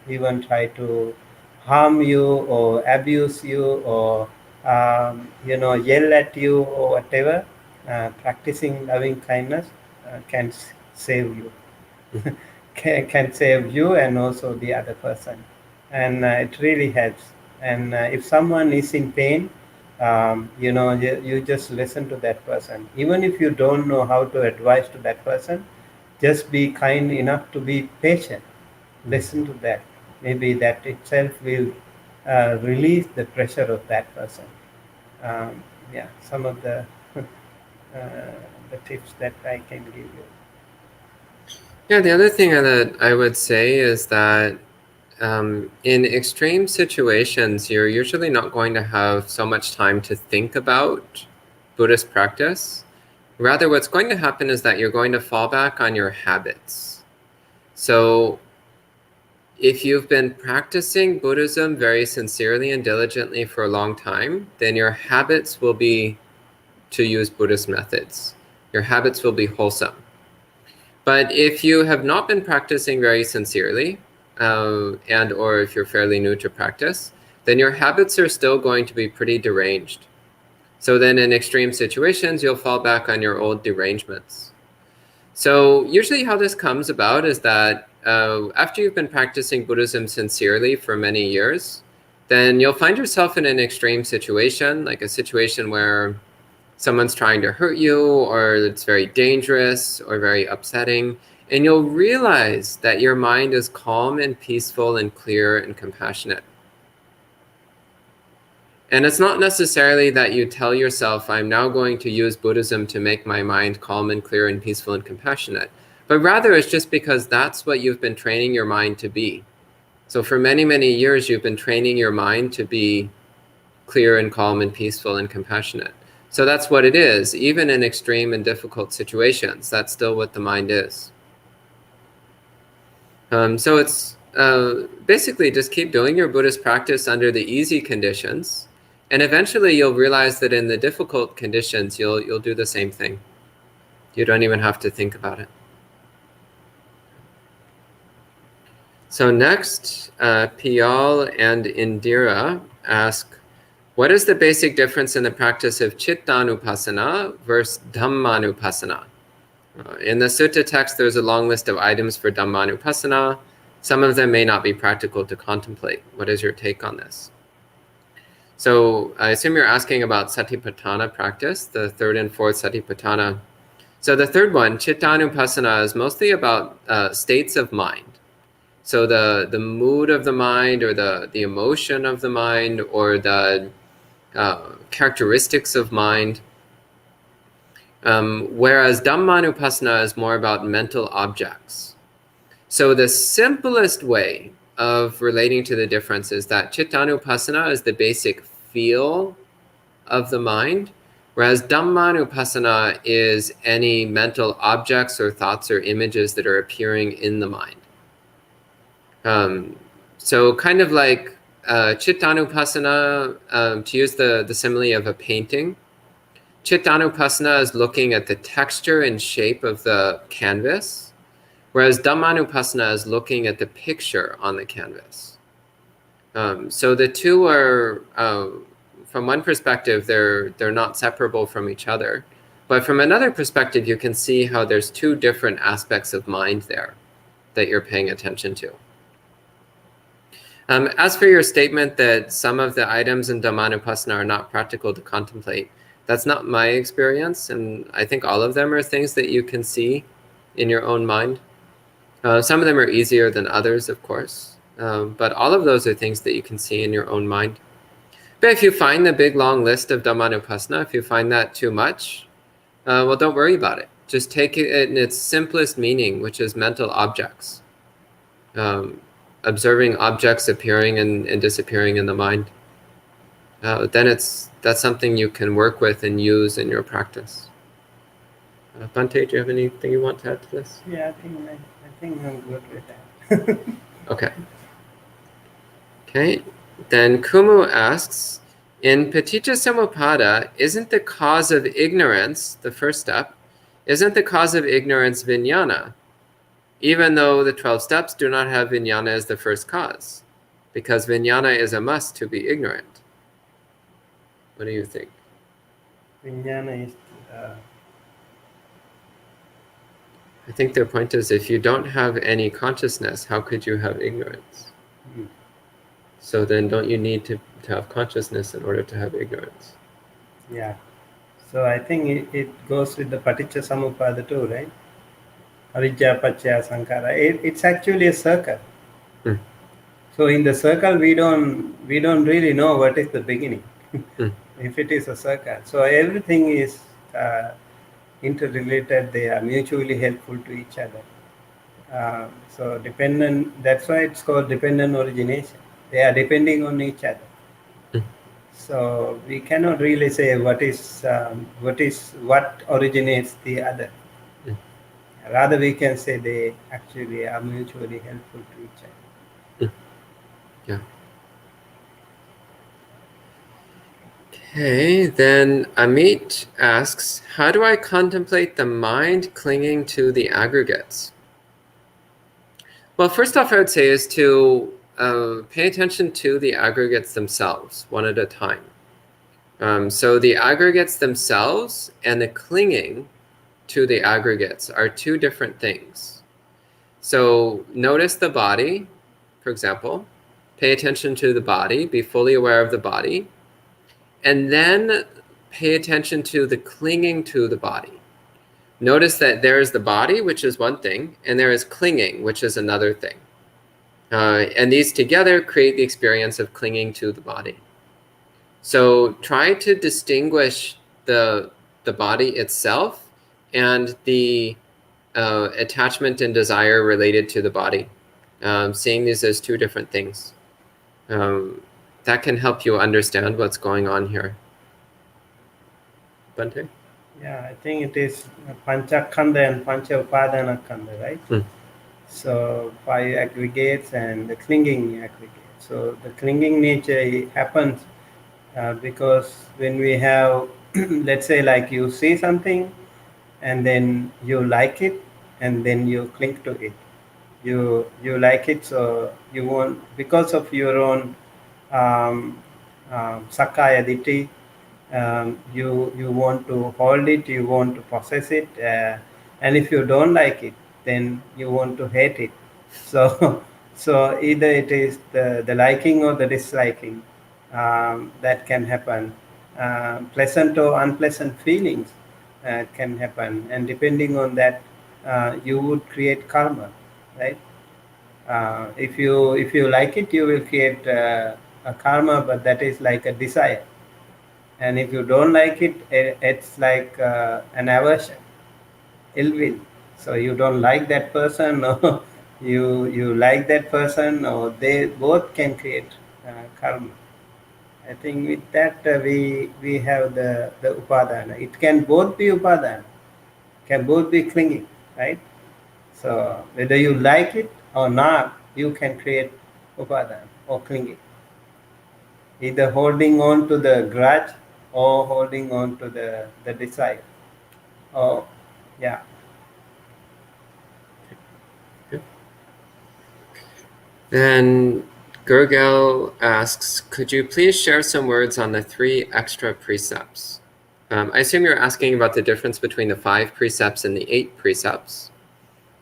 B: even try to harm you or abuse you or yell at you or whatever. Practicing loving kindness can save you. Can save you and also the other person, and it really helps. And if someone is in pain, you just listen to that person, even if you don't know how to advise to that person. Just be kind enough to be patient. Listen to that. Maybe that itself will release the pressure of that person. um, yeah, some of the tips that I can give you.
A: Yeah, the other thing that I would say is that in extreme situations, you're usually not going to have so much time to think about Buddhist practice. Rather, what's going to happen is that you're going to fall back on your habits. So if you've been practicing Buddhism very sincerely and diligently for a long time, then your habits will be to use Buddhist methods. Your habits will be wholesome. But if you have not been practicing very sincerely, and or if you're fairly new to practice, then your habits are still going to be pretty deranged. So then in extreme situations, you'll fall back on your old derangements. So usually how this comes about is that after you've been practicing Buddhism sincerely for many years, then you'll find yourself in an extreme situation, like a situation where someone's trying to hurt you, or it's very dangerous or very upsetting. And you'll realize that your mind is calm and peaceful and clear and compassionate. And it's not necessarily that you tell yourself, I'm now going to use Buddhism to make my mind calm and clear and peaceful and compassionate. But rather, it's just because that's what you've been training your mind to be. So for many, many years, you've been training your mind to be clear and calm and peaceful and compassionate. So that's what it is. Even in extreme and difficult situations, that's still what the mind is. So it's basically just keep doing your Buddhist practice under the easy conditions, and eventually you'll realize that in the difficult conditions, you'll do the same thing. You don't even have to think about it. So next, Piyal and Indira ask, what is the basic difference in the practice of Chittanupassana versus Dhammanupassana? In the sutta text, there's a long list of items for Dhammanupassana. Some of them may not be practical to contemplate. What is your take on this? So I assume you're asking about Satipatthana practice, the third and fourth Satipatthana. So the third one, Chittanupassana, is mostly about states of mind. So the mood of the mind, or the emotion of the mind, or the characteristics of mind. Whereas Dhammanupassana is more about mental objects. So the simplest way of relating to the difference is that Chittanupassana is the basic feel of the mind, whereas Dhammanupassana is any mental objects or thoughts or images that are appearing in the mind. So kind of like Chittanupassana, to use the simile of a painting, Chittanupassana is looking at the texture and shape of the canvas, whereas Dhammanupassana is looking at the picture on the canvas. So the two are, from one perspective, they're not separable from each other. But from another perspective, you can see how there's two different aspects of mind there that you're paying attention to. As for your statement that some of the items in Dhammanupassana are not practical to contemplate, that's not my experience, and I think all of them are things that you can see in your own mind. Some of them are easier than others, of course, but all of those are things that you can see in your own mind. But if you find the big long list of Dhammanupassana, if you find that too much, well, don't worry about it. Just take it in its simplest meaning, which is mental objects. Observing objects appearing and disappearing in the mind. Then that's something you can work with and use in your practice. Bhante, do you have anything you want to add to this?
B: Yeah, I think I'm good with that.
A: Okay. Okay. Then Kumu asks, in Paticca Samuppada, isn't the cause of ignorance, the first step, isn't the cause of ignorance vijnana, even though the 12 steps do not have vijnana as the first cause, because vijnana is a must to be ignorant? What do you think?
B: Vijnana is...
A: I think their point is, if you don't have any consciousness, how could you have ignorance? So then don't you need to have consciousness in order to have ignorance?
B: Yeah. So I think it goes with the Paticca Samuppada too, right? Avijja, Paccaya, Sankhara. It's actually a circle. So in the circle, we don't really know what is the beginning. If it is a circle, so everything is interrelated. They are mutually helpful to each other. So dependent. That's why it's called dependent origination. They are depending on each other. So we cannot really say what originates the other. Rather, we can say they actually are mutually helpful to each other.
A: Yeah. Okay, then Amit asks, how do I contemplate the mind clinging to the aggregates? Well, first off, I would say is to pay attention to the aggregates themselves, one at a time. So the aggregates themselves and the clinging to the aggregates are two different things. So notice the body, for example. Pay attention to the body, be fully aware of the body, and then pay attention to the clinging to the body. Notice that there is the body, which is one thing, and there is clinging, which is another thing. And these together create the experience of clinging to the body. So try to distinguish the body itself and the attachment and desire related to the body, seeing these as two different things. That can help you understand what's going on here. Bhante?
B: Yeah, I think it is Pancha Khanda and Pancha Upadana Khanda, right? So 5 aggregates and the clinging aggregate. So the clinging nature happens because when we have, let's say, like you see something and then you like it and then you cling to it. You like it, so you want, because of your own Sakaya Ditti. You want to hold it, you want to possess it, and if you don't like it, then you want to hate it. So, so either it is the liking or the disliking that can happen. Pleasant or unpleasant feelings can happen, and depending on that, you would create karma, right? If you like it, you will create a karma, but that is like a desire. And if you don't like it, it's like an aversion, ill will. So you don't like that person, or you like that person, or they both can create karma. I think with that we have the upadana. It can both be upadana, can both be clinging, right? So whether you like it or not, you can create upadana or clinging, either holding on to the grudge or holding on to the desire. Oh, yeah.
A: Then Gurgel asks, could you please share some words on the 3 extra precepts? I assume you're asking about the difference between the 5 precepts and the 8 precepts.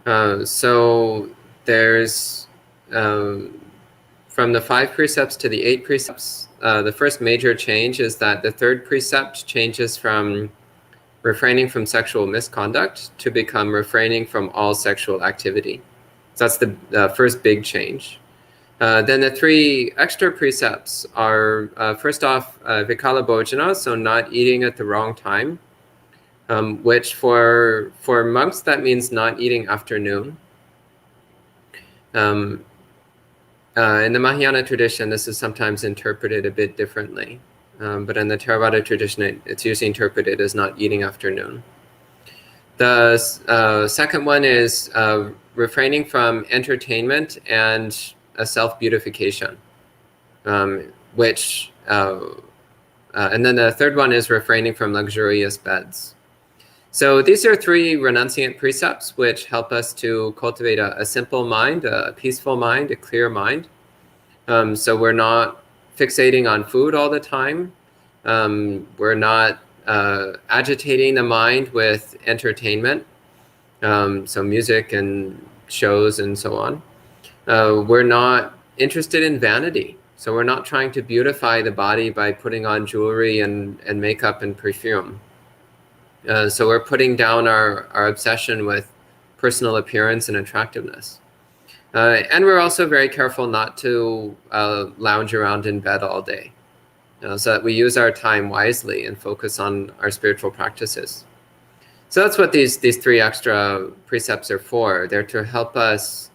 A: So there's, from the 5 precepts to the 8 precepts, the first major change is that the 3rd precept changes from refraining from sexual misconduct to become refraining from all sexual activity. So that's the first big change. Then the 3 extra precepts are, first off, vikala bhojana, so not eating at the wrong time, which for monks, that means not eating after noon. In the Mahayana tradition, this is sometimes interpreted a bit differently, but in the Theravada tradition, it's usually interpreted as not eating after noon. The second one is refraining from entertainment and a self-beautification, which, and then the third one is refraining from luxurious beds. So these are 3 renunciant precepts which help us to cultivate a simple mind, a peaceful mind, a clear mind. So we're not fixating on food all the time. We're not agitating the mind with entertainment, so music and shows and so on. We're not interested in vanity. So we're not trying to beautify the body by putting on jewelry and makeup and perfume. So we're putting down our obsession with personal appearance and attractiveness. And we're also very careful not to lounge around in bed all day, so that we use our time wisely and focus on our spiritual practices. So that's what these 3 extra precepts are for. They're to help us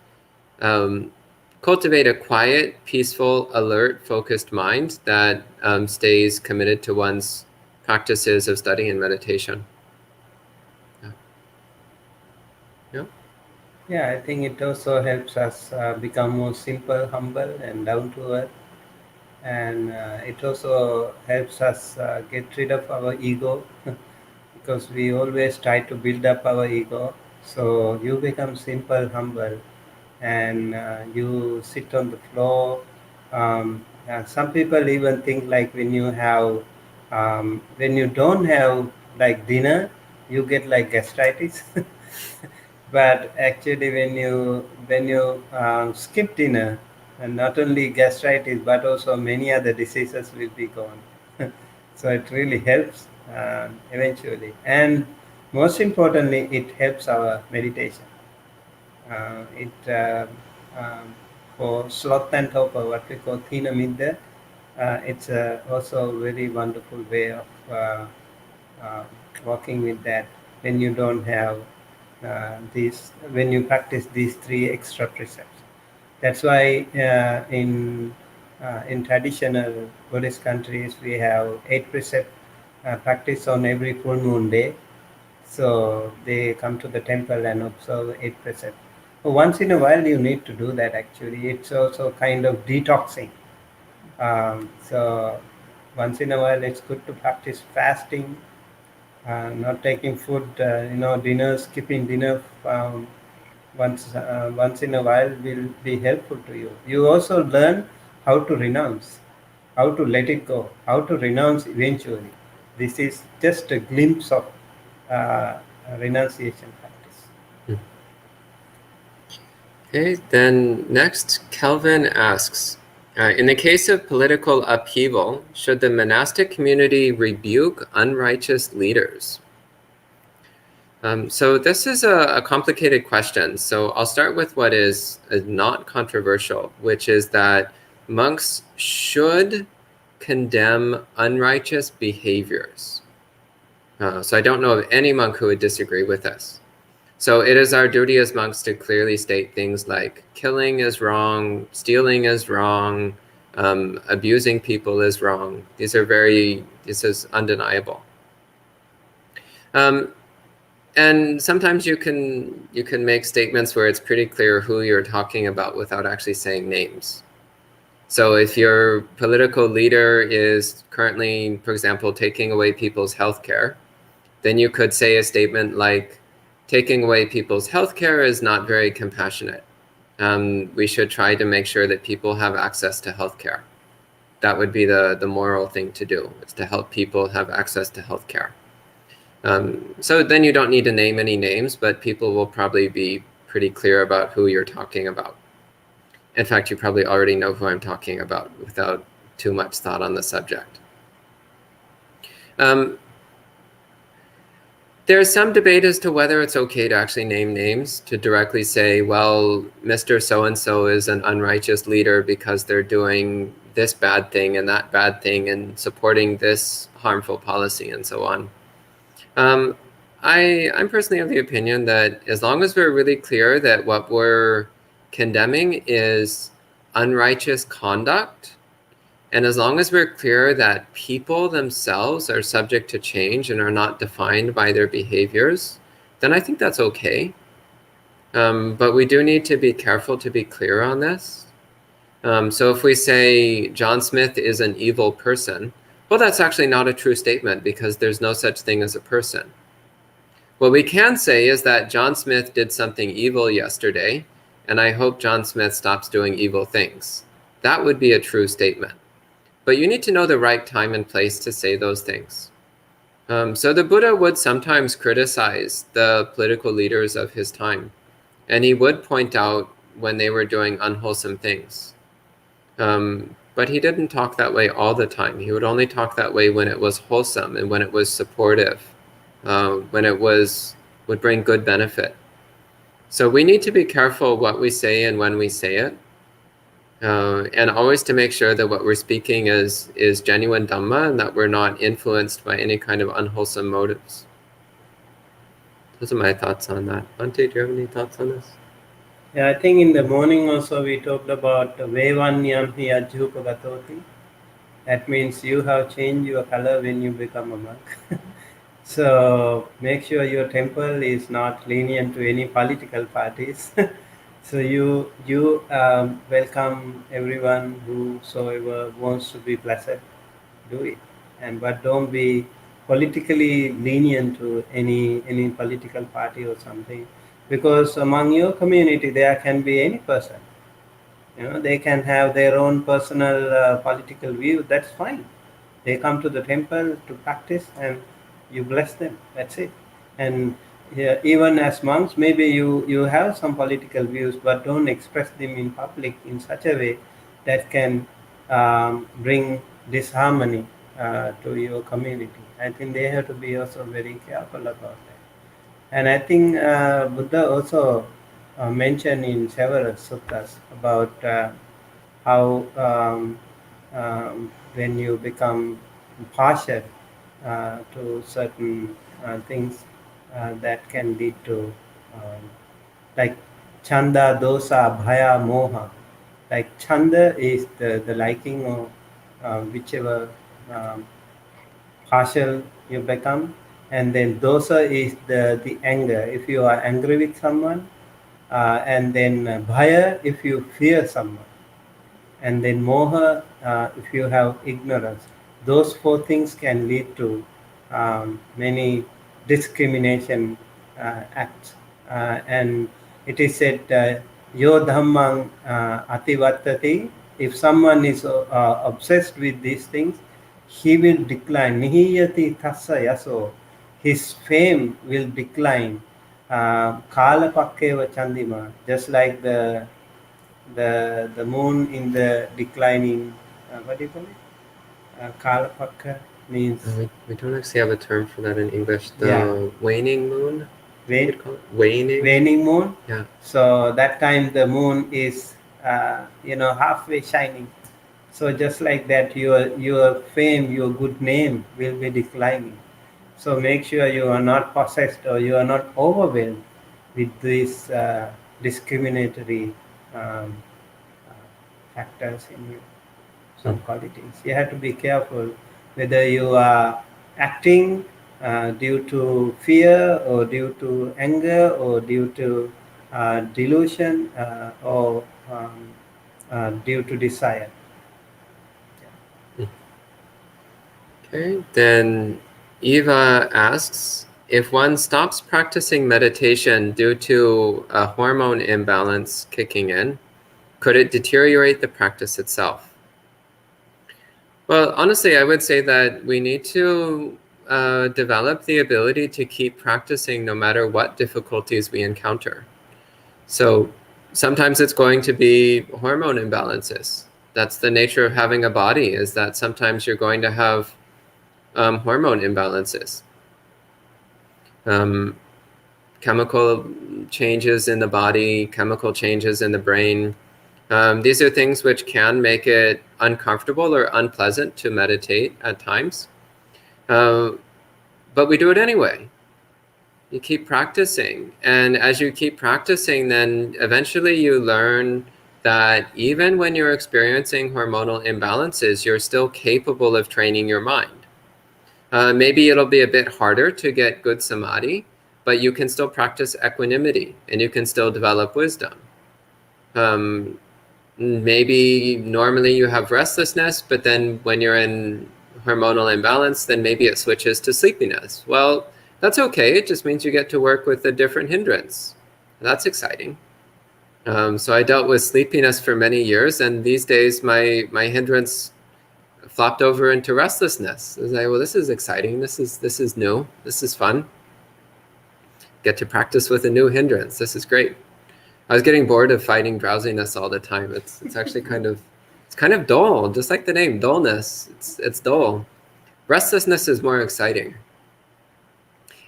A: cultivate a quiet, peaceful, alert, focused mind that stays committed to one's practices of study and meditation.
B: Yeah, I think it also helps us become more simple, humble, and down to earth. And it also helps us get rid of our ego because we always try to build up our ego. So you become simple, humble, and you sit on the floor. Some people even think like when you don't have like dinner, you get like gastritis. But actually, when you skip dinner, and not only gastritis but also many other diseases will be gone. So it really helps eventually, and most importantly, it helps our meditation. It For sloth and torpor, what we call thina midda, it's also a very wonderful way of uh, working with that when you don't have when you practice these 3 extra precepts. That's why in traditional Buddhist countries we have 8 precept practice on every full moon day. So they come to the temple and observe 8 precepts. So once in a while you need to do that. Actually, it's also kind of detoxing. So once in a while it's good to practice fasting, not taking food, dinner, skipping dinner once in a while will be helpful to you. You also learn how to renounce. how to let it go, how to renounce eventually. This is just a glimpse of uh, renunciation practice.
A: Hmm. Okay, then next, Kelvin asks, in the case of political upheaval, should the monastic community rebuke unrighteous leaders? So this is a complicated question. So I'll start with what is not controversial, which is that monks should condemn unrighteous behaviors. So I don't know of any monk who would disagree with this. So it is our duty as monks to clearly state things like killing is wrong, stealing is wrong, abusing people is wrong. This is undeniable. And sometimes you can make statements where it's pretty clear who you're talking about without actually saying names. So if your political leader is currently, for example, taking away people's health care, then you could say a statement like, taking away people's health care is not very compassionate. We should try to make sure that people have access to health care. That would be the moral thing to do, is to help people have access to health care. So then you don't need to name any names, but people will probably be pretty clear about who you're talking about. In fact, you probably already know who I'm talking about without too much thought on the subject. There's some debate as to whether it's okay to actually name names, to directly say, well, Mr. So-and-so is an unrighteous leader because they're doing this bad thing and that bad thing and supporting this harmful policy and so on. I'm personally of the opinion that as long as we're really clear that what we're condemning is unrighteous conduct, and as long as we're clear that people themselves are subject to change and are not defined by their behaviors, then I think that's okay. But we do need to be careful to be clear on this. So if we say John Smith is an evil person, well, that's actually not a true statement because there's no such thing as a person. What we can say is that John Smith did something evil yesterday, and I hope John Smith stops doing evil things. That would be a true statement. But you need to know the right time and place to say those things. So the Buddha would sometimes criticize the political leaders of his time, and he would point out when they were doing unwholesome things. But he didn't talk that way all the time. He would only talk that way when it was wholesome and when it was supportive, when it would bring good benefit. So we need to be careful what we say and when we say it. And always to make sure that what we're speaking is genuine Dhamma and that we're not influenced by any kind of unwholesome motives. Those are my thoughts on that. Bhante, do you have any thoughts on this?
B: Yeah, I think in the morning also we talked about Vevanyam hi ajhupagatoti. That means you have changed your color when you become a monk. So make sure your temple is not lenient to any political parties. So you welcome everyone whosoever wants to be blessed, do it, and but don't be politically lenient to any political party or something, because among your community there can be any person. They can have their own personal political view. That's fine. They come to the temple to practice, and you bless them. That's it. And yeah, even as monks, maybe you have some political views, but don't express them in public in such a way that can bring disharmony to your community. I think they have to be also very careful about that. And I think Buddha also mentioned in several suttas about how when you become partial to certain things that can lead to like chanda, dosa, bhaya, moha. Like chanda is the liking of whichever um, partial you become, and then dosa is the anger. If you are angry with someone, and then bhaya if you fear someone, and then moha if you have ignorance. Those four things can lead to many discrimination acts. And it is said, yo dhammang ativattati If someone is obsessed with these things, he will decline. Nihiyati tassa yaso. His fame will decline. Kala pakkeva chandima. Just like the moon in the declining. What do you call it? Kala pakka means.
A: We don't actually have a term for that in English. The
B: Yeah.
A: waning moon.
B: Wane,
A: You'd call it waning.
B: waning moon.
A: Yeah.
B: So that time the moon is halfway shining. So just like that, your fame, your good name will be declining. So make sure you are not possessed or you are not overwhelmed with these discriminatory um, factors in you, some qualities. You have to be careful whether you are acting due to fear or due to anger or due to delusion or due to desire.
A: Okay, then Eva asks, if one stops practicing meditation due to a hormone imbalance kicking in, could it deteriorate the practice itself? Well, honestly, I would say that we need to develop the ability to keep practicing no matter what difficulties we encounter. So sometimes it's going to be hormone imbalances. That's the nature of having a body, is that sometimes you're going to have hormone imbalances. Chemical changes in the body, chemical changes in the brain. These are things which can make it uncomfortable or unpleasant to meditate at times. But we do it anyway. You keep practicing. And as you keep practicing, then eventually you learn that even when you're experiencing hormonal imbalances, you're still capable of training your mind. Maybe it'll be a bit harder to get good samadhi, but you can still practice equanimity and you can still develop wisdom. Maybe normally you have restlessness, but then when you're in hormonal imbalance, then maybe it switches to sleepiness. Well, that's okay. It just means you get to work with a different hindrance. That's exciting. So I dealt with sleepiness for many years, and these days my hindrance flopped over into restlessness. I was like, well, this is exciting. This is new. This is fun. Get to practice with a new hindrance. This is great. I was getting bored of fighting drowsiness all the time. It's actually kind of dull, just like the name, dullness. It's dull. Restlessness is more exciting.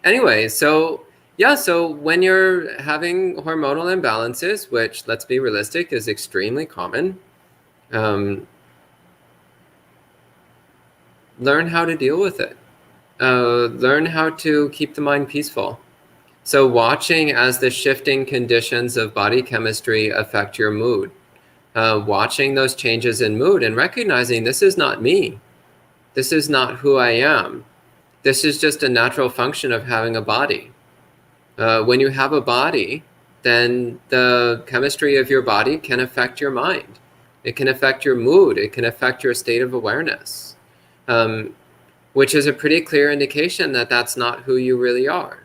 A: Anyway, so yeah, so when you're having hormonal imbalances, which, let's be realistic, is extremely common, learn how to deal with it. Learn how to keep the mind peaceful. So watching as the shifting conditions of body chemistry affect your mood, watching those changes in mood and recognizing this is not me. This is not who I am. This is just a natural function of having a body. When you have a body, then the chemistry of your body can affect your mind. It can affect your mood. It can affect your state of awareness, which is a pretty clear indication that that's not who you really are.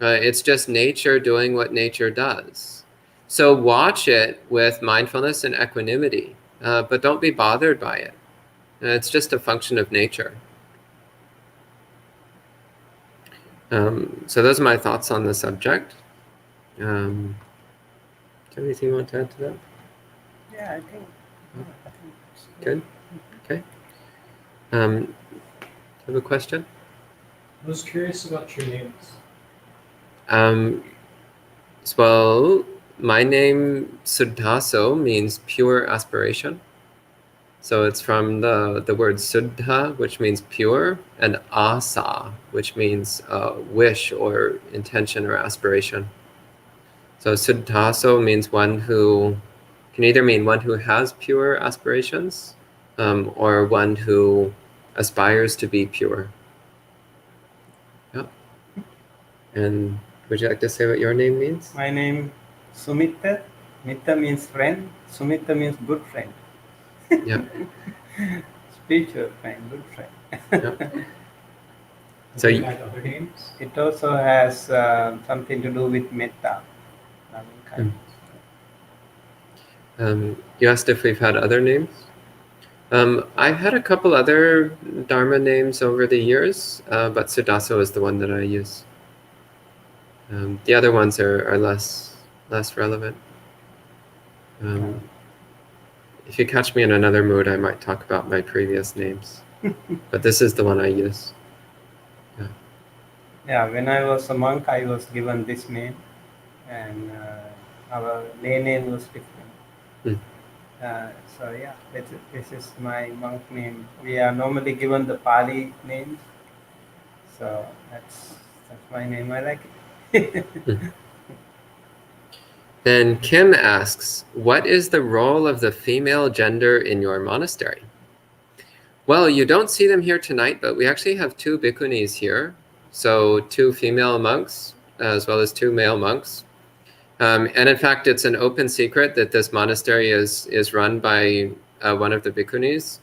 A: It's just nature doing what nature does. So watch it with mindfulness and equanimity, but don't be bothered by it. It's just a function of nature. So those are my thoughts on the subject. Do you have anything you want to add to that?
B: Yeah, I think.
A: Good. Okay. Have a question?
C: I was curious about your names.
A: Well, my name Suddhaso means pure aspiration. So it's from the word Suddha, which means pure, and asa, which means wish or intention or aspiration. So Suddhaso means one who can either mean one who has pure aspirations or one who aspires to be pure. Yeah. And would you like to say what your name means?
B: My name Sumitta. Mitta means friend. Sumitta means good friend.
A: Yeah.
B: Spiritual friend, good friend.
A: Yeah.
C: So you had other names?
B: It also has something to do with metta, loving kindness.
A: You asked if we've had other names. I've had a couple other Dharma names over the years, but Sudaso is the one that I use. The other ones are less relevant. If you catch me in another mood, I might talk about my previous names. But this is the one I use.
B: Yeah, when I was a monk, I was given this name, and our lay name was different.
A: Mm.
B: So yeah, this is my monk name. We are normally given the Pali names, so that's my name. I like it.
A: Then Kim asks, what is the role of the female gender in your monastery? Well, you don't see them here tonight, but we actually have 2 bhikkhunis here. So 2 female monks, as well as 2 male monks. And in fact, it's an open secret that this monastery is run by one of the bhikkhunis.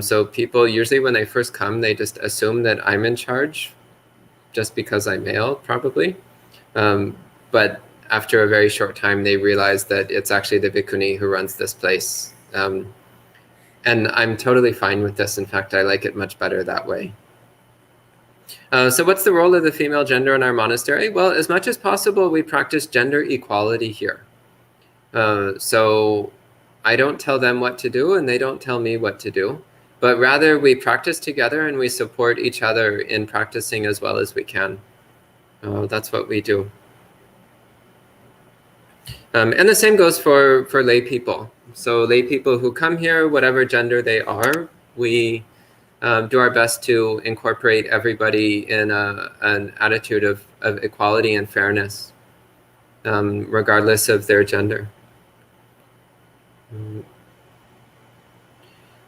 A: So people, usually when they first come, they just assume that I'm in charge, just because I'm male, probably. But after a very short time, they realize that it's actually the bhikkhuni who runs this place. And I'm totally fine with this. In fact, I like it much better that way. So what's the role of the female gender in our monastery? Well, as much as possible, we practice gender equality here. So I don't tell them what to do, and they don't tell me what to do. But rather, we practice together, and we support each other in practicing as well as we can. That's what we do. And the same goes for lay people. So lay people who come here, whatever gender they are, we do our best to incorporate everybody in an attitude of equality and fairness, regardless of their gender.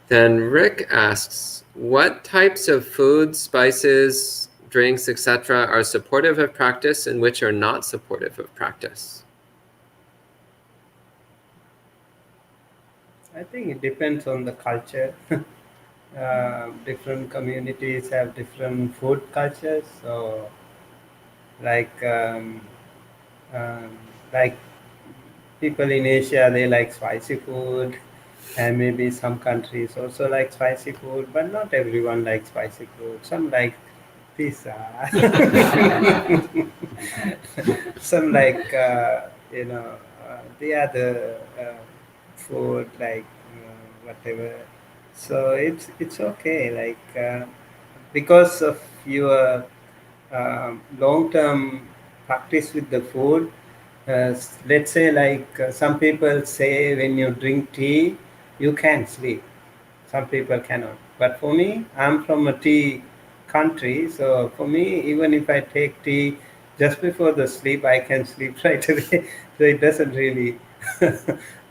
A: Then Rick asks, what types of foods, spices, drinks, etc. are supportive of practice and which are not supportive of practice?
B: I think it depends on the culture. Different communities have different food cultures. So, like um, like people in Asia, they like spicy food, and maybe some countries also like spicy food, but not everyone likes spicy food. Some like pizza, some like the other food like whatever. So it's okay. Like because of your long term practice with the food. Let's say like some people say when you drink tea, you can sleep. Some people cannot. But for me, I'm from a tea country, so for me, even if I take tea just before the sleep, I can sleep right away. So it doesn't really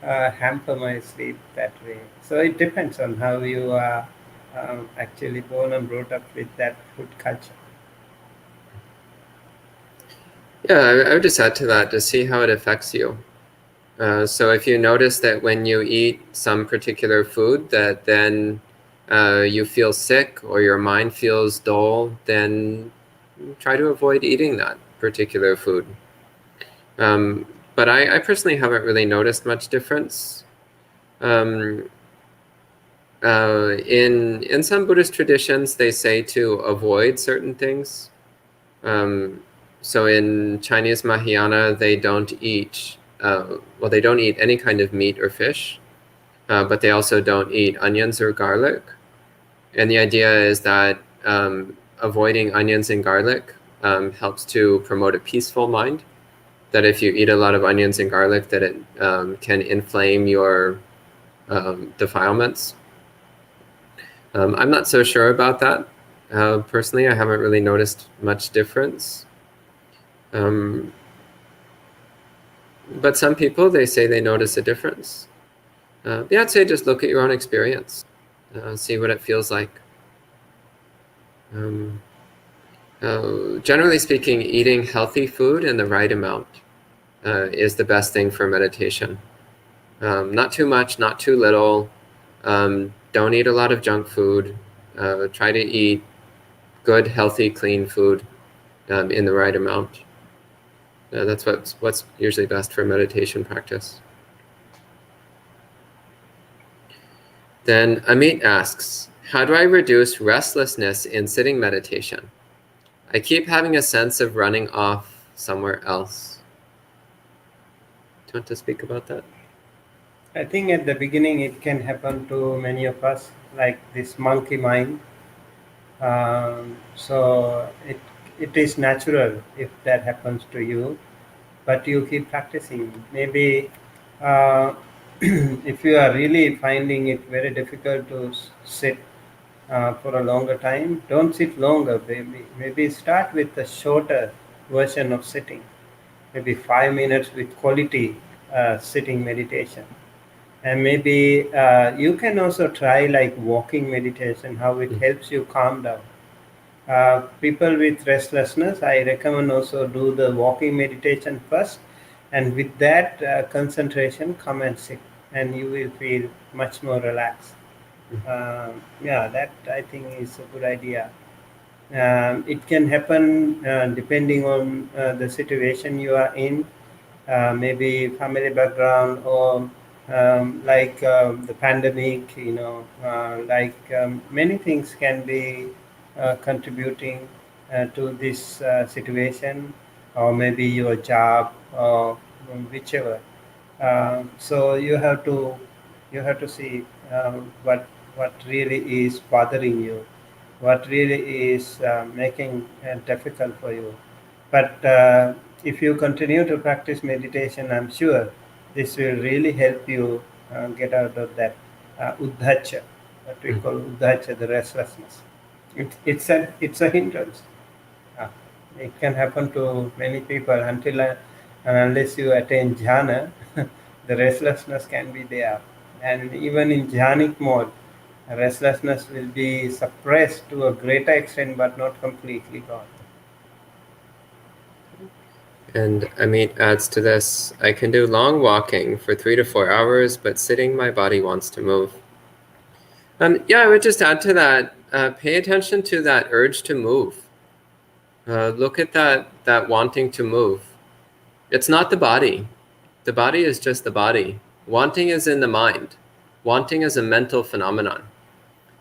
B: hamper my sleep that way. So it depends on how you are actually born and brought up with that food culture.
A: Yeah, I would just add to that to see how it affects you. So if you notice that when you eat some particular food that then you feel sick or your mind feels dull, then try to avoid eating that particular food. But I personally haven't really noticed much difference. In some Buddhist traditions, they say to avoid certain things. So in Chinese Mahayana, they don't eat they don't eat any kind of meat or fish, but they also don't eat onions or garlic. And the idea is that avoiding onions and garlic helps to promote a peaceful mind. That if you eat a lot of onions and garlic, that it can inflame your defilements. I'm not so sure about that. Personally, I haven't really noticed much difference. But some people, they say they notice a difference. Yeah, I'd say just look at your own experience, see what it feels like. Generally speaking, eating healthy food in the right amount is the best thing for meditation. Not too much, not too little. Don't eat a lot of junk food. Try to eat good, healthy, clean food in the right amount. That's what's usually best for meditation practice. Then Amit asks, how do I reduce restlessness in sitting meditation? I keep having a sense of running off somewhere else. Do you want to speak about that?
B: I think at the beginning it can happen to many of us, like this monkey mind. So it is natural if that happens to you, but you keep practicing. Maybe uh, if you are really finding it very difficult to sit for a longer time, don't sit longer. Maybe start with a shorter version of sitting. Maybe 5 minutes with quality sitting meditation. And maybe you can also try like walking meditation, how it helps you calm down. People with restlessness, I recommend also do the walking meditation first, and with that concentration, come and sit, and you will feel much more relaxed. Yeah, that I think is a good idea. It can happen depending on the situation you are in, maybe family background or like the pandemic, like many things can be contributing to this situation, or maybe your job or whichever. So you have to see what really is bothering you, what really is making it difficult for you. But if you continue to practice meditation, I'm sure this will really help you get out of that uddhacha, what we call uddhacha, the restlessness. It's a hindrance. Uh, it can happen to many people until and unless you attain jhana, the restlessness can be there. And even in jhanic mode, restlessness will be suppressed to a greater extent but not completely gone.
A: And Amit adds to this, I can do long walking for 3 to 4 hours, but sitting, my body wants to move. Yeah, I would just add to that, pay attention to that urge to move. Look at that wanting to move. It's not the body. The body is just the body. Wanting is in the mind. Wanting is a mental phenomenon.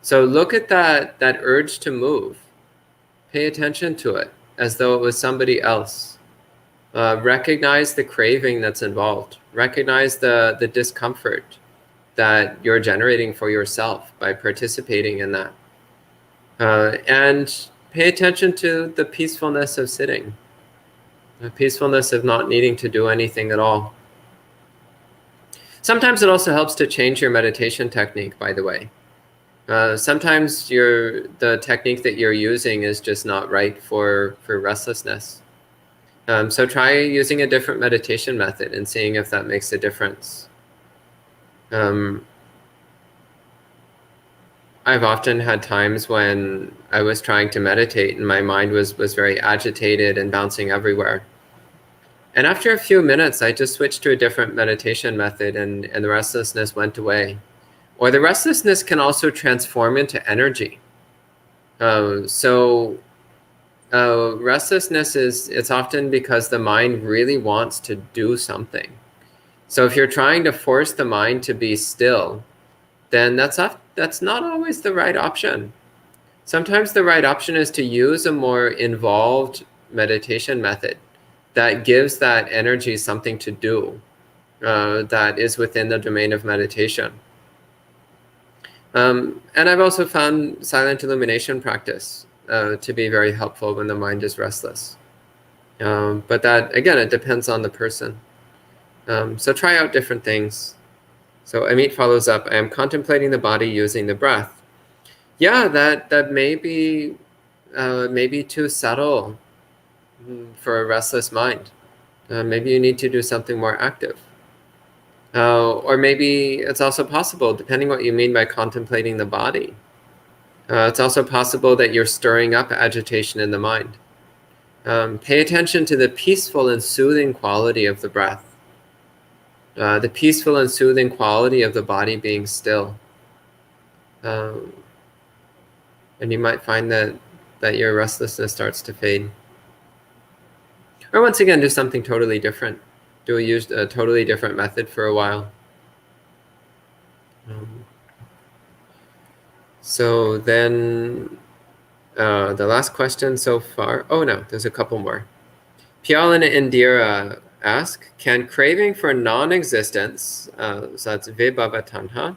A: So look at that urge to move. Pay attention to it as though it was somebody else. Recognize the craving that's involved. Recognize the discomfort that you're generating for yourself by participating in that. And pay attention to the peacefulness of sitting, the peacefulness of not needing to do anything at all. Sometimes it also helps to change your meditation technique, by the way. Sometimes the technique that you're using is just not right for restlessness. So try using a different meditation method and seeing if that makes a difference. I've often had times when I was trying to meditate and my mind was very agitated and bouncing everywhere. And after a few minutes, I just switched to a different meditation method and the restlessness went away. Or the restlessness can also transform into energy. Restlessness it's often because the mind really wants to do something. So if you're trying to force the mind to be still, then that's not always the right option. Sometimes the right option is to use a more involved meditation method that gives that energy something to do that is within the domain of meditation. And I've also found silent illumination practice to be very helpful when the mind is restless. But that, again, it depends on the person. So try out different things. So Amit follows up, I am contemplating the body using the breath. Yeah, that may be too subtle for a restless mind. Maybe you need to do something more active. Or maybe it's also possible, depending what you mean by contemplating the body. It's also possible that you're stirring up agitation in the mind. Pay attention to the peaceful and soothing quality of the breath. The peaceful and soothing quality of the body being still. And you might find that your restlessness starts to fade. Or once again, do something totally different. Use a totally different method for a while. So then the last question so far. Oh no, there's a couple more. Pial and Indira ask, can craving for non-existence, so that's vibhava tanha,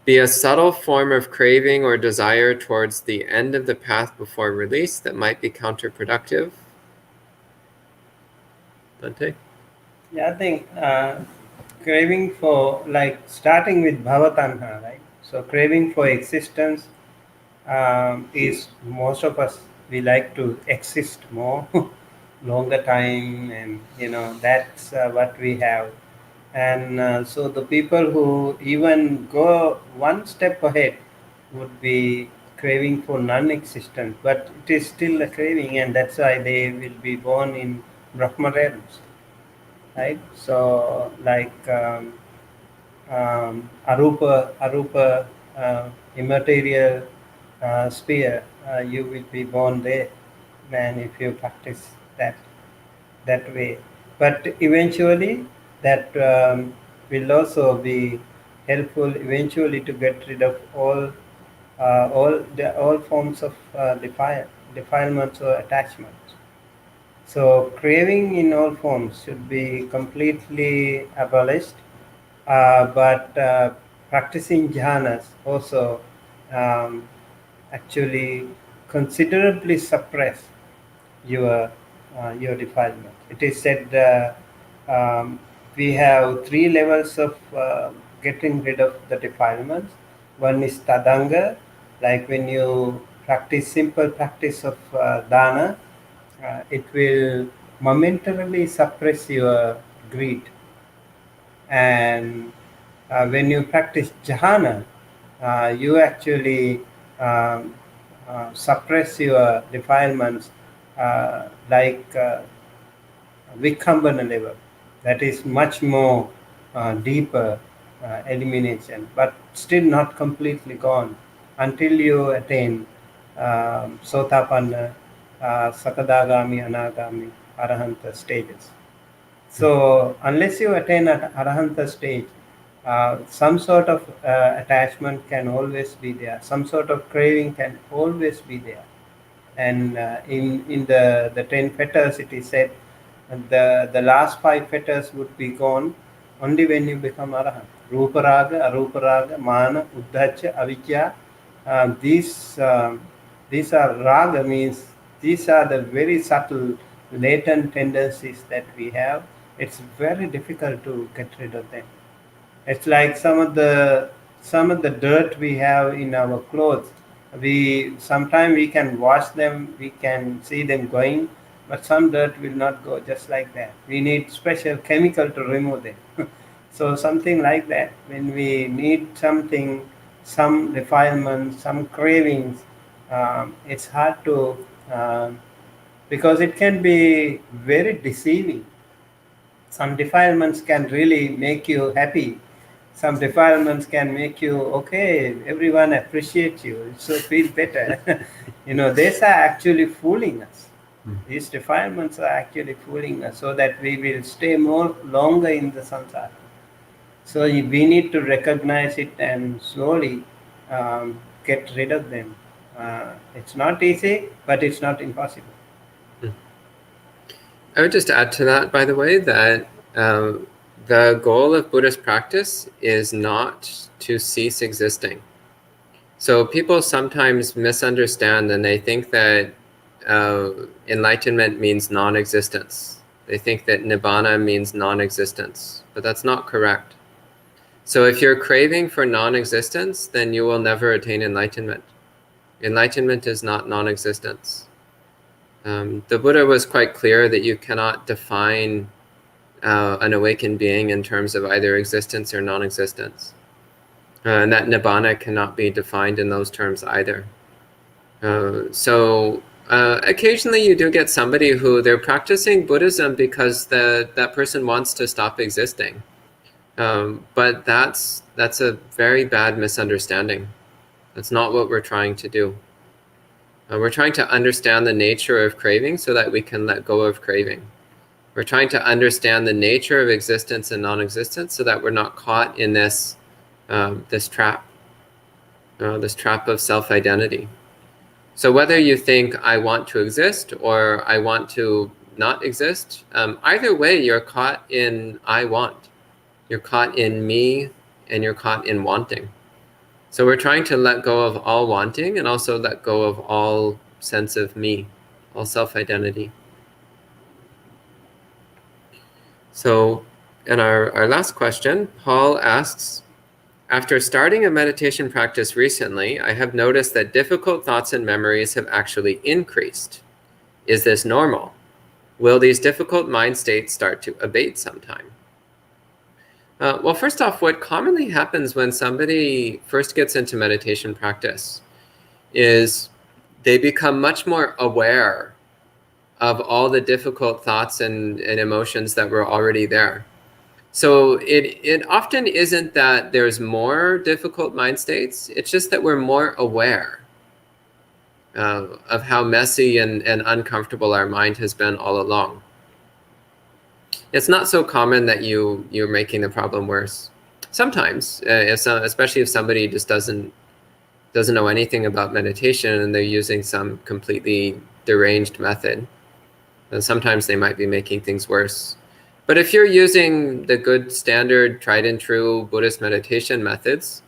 A: be a subtle form of craving or desire towards the end of the path before release that might be counterproductive? Bhante?
B: Yeah, I think craving for, like, starting with bhavatanha, right? So craving for existence is, most of us, we like to exist more, longer time, and that's what we have. And so the people who even go one step ahead would be craving for non-existence, but it is still a craving, and that's why they will be born in Brahma realms, right? So like arupa immaterial sphere, you will be born there, and if you practice that way, but eventually that will also be helpful eventually to get rid of all forms of defilements or attachments. So craving in all forms should be completely abolished, but practicing jhanas also um, actually considerably suppress your defilement. It is said we have three levels of getting rid of the defilements. One is tadanga, like when you practice simple practice of dana, it will momentarily suppress your greed. And when you practice jhana, you actually um, suppress your defilements, like Vikambana level. That is much more deeper elimination, but still not completely gone until you attain Sotapanna, Sakadagami, Anagami, Arahanta stages. So unless you attain at Arahanta stage, some sort of attachment can always be there. Some sort of craving can always be there. And in the 10 fetters, it is said the last 5 fetters would be gone only when you become Arahant. Ruparaga, Aruparaga, Mana, Uddhacha, Avidya. These are raga, means these are the very subtle latent tendencies that we have. It's very difficult to get rid of them. It's like some of the dirt we have in our clothes. We sometimes we can wash them, we can see them going, but some dirt will not go just like that. We need special chemical to remove them. So something like that. When we need something, some defilement, some cravings, it's hard to, because it can be very deceiving. Some defilements can really make you happy. Some defilements can make you okay, everyone appreciates you, so feel better. These are actually fooling us. These defilements are actually fooling us so that we will stay more longer in the samsara. So we need to recognize it and slowly get rid of them. It's not easy, but it's not impossible.
A: I would just add to that, by the way, that the goal of Buddhist practice is not to cease existing. So people sometimes misunderstand and they think that enlightenment means non-existence. They think that nibbana means non-existence, but that's not correct. So if you're craving for non-existence, then you will never attain enlightenment. Enlightenment is not non-existence. The Buddha was quite clear that you cannot define an awakened being in terms of either existence or non-existence. And that nibbana cannot be defined in those terms either. So occasionally you do get somebody who they're practicing Buddhism because that person wants to stop existing. But that's a very bad misunderstanding. That's not what we're trying to do. We're trying to understand the nature of craving so that we can let go of craving. We're trying to understand the nature of existence and non-existence so that we're not caught in this trap. this trap of self-identity. So whether you think I want to exist or I want to not exist, either way, you're caught in I want. You're caught in me and you're caught in wanting. So we're trying to let go of all wanting and also let go of all sense of me, all self-identity. So in our last question, Paul asks, after starting a meditation practice recently, I have noticed that difficult thoughts and memories have actually increased. Is this normal? Will these difficult mind states start to abate sometime? Well, first off, what commonly happens when somebody first gets into meditation practice is they become much more aware of all the difficult thoughts and emotions that were already there. So it often isn't that there's more difficult mind states, it's just that we're more aware of how messy and uncomfortable our mind has been all along. It's not so common that you're making the problem worse. Sometimes, especially if somebody just doesn't know anything about meditation and they're using some completely deranged method, then sometimes they might be making things worse. But if you're using the good standard tried and true Buddhist meditation methods,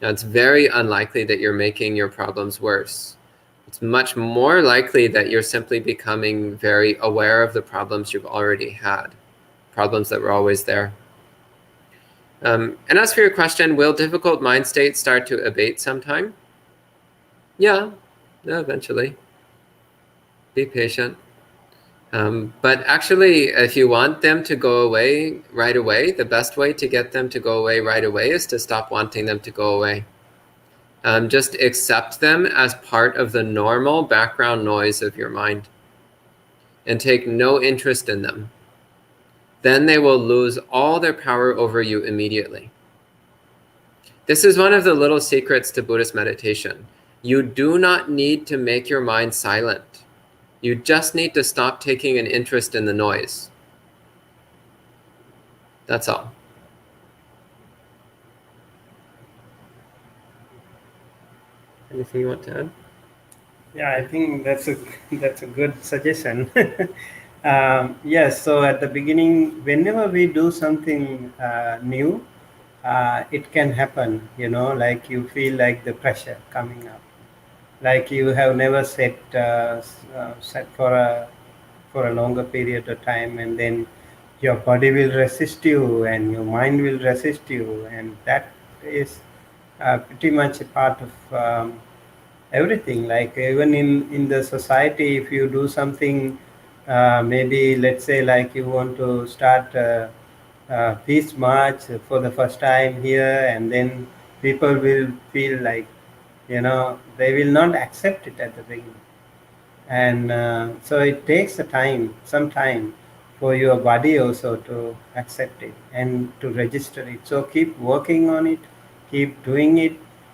A: it's very unlikely that you're making your problems worse. It's much more likely that you're simply becoming very aware of the problems you've already had, problems that were always there. And as for your question, will difficult mind states start to abate sometime? Yeah, eventually. Be patient. But actually, if you want them to go away right away, the best way to get them to go away right away is to stop wanting them to go away. Just accept them as part of the normal background noise of your mind and take no interest in them. Then they will lose all their power over you immediately. This is one of the little secrets to Buddhist meditation. You do not need to make your mind silent. You just need to stop taking an interest in the noise. That's all. Anything you want to add?
B: Yeah, I think that's a good suggestion. Yes, so at the beginning, whenever we do something new, it can happen. Like you feel like the pressure coming up, like you have never set for a longer period of time, and then your body will resist you and your mind will resist you, and that is pretty much a part of everything. Like even in the society, if you do something, maybe let's say like you want to start a peace march for the first time here, and then people will feel like they will not accept it at the beginning, and so it takes some time for your body also to accept it and to register it. So keep working on it, keep doing it,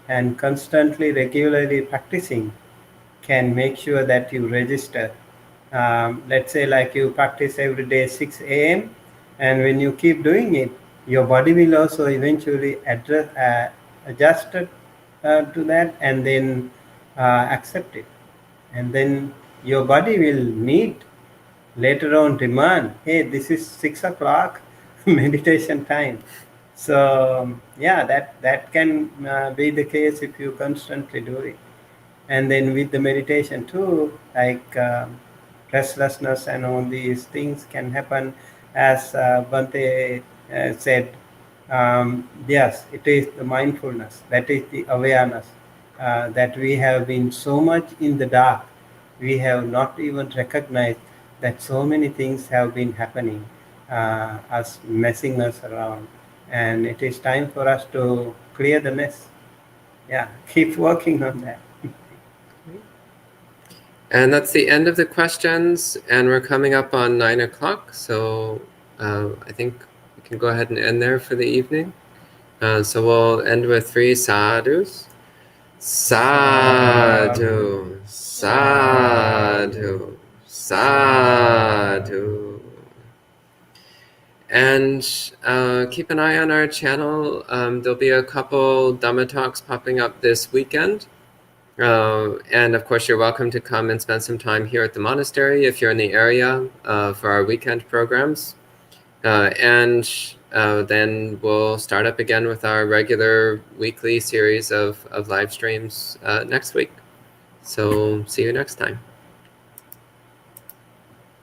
B: and constantly regularly practicing can make sure that you register. Let's say like you practice every day 6 a.m., and when you keep doing it, your body will also eventually adjust to that, and then accept it, and then your body will need later on demand, hey, this is 6 o'clock meditation time. So yeah, that can be the case if you constantly do it. And then with the meditation too, like restlessness and all these things can happen, as Bante said. Yes, it is the mindfulness, that is the awareness, that we have been so much in the dark, we have not even recognized that so many things have been happening, us messing us around, and it is time for us to clear the mess. Yeah, keep working on that.
A: And that's the end of the questions, and we're coming up on 9 o'clock, so I think we can go ahead and end there for the evening. So we'll end with 3 sadhus. Sadhu, sadhu, sadhu. And keep an eye on our channel. There'll be a couple Dhamma talks popping up this weekend. And of course, you're welcome to come and spend some time here at the monastery if you're in the area for our weekend programs. And then we'll start up again with our regular weekly series of live streams next week. So see you next time.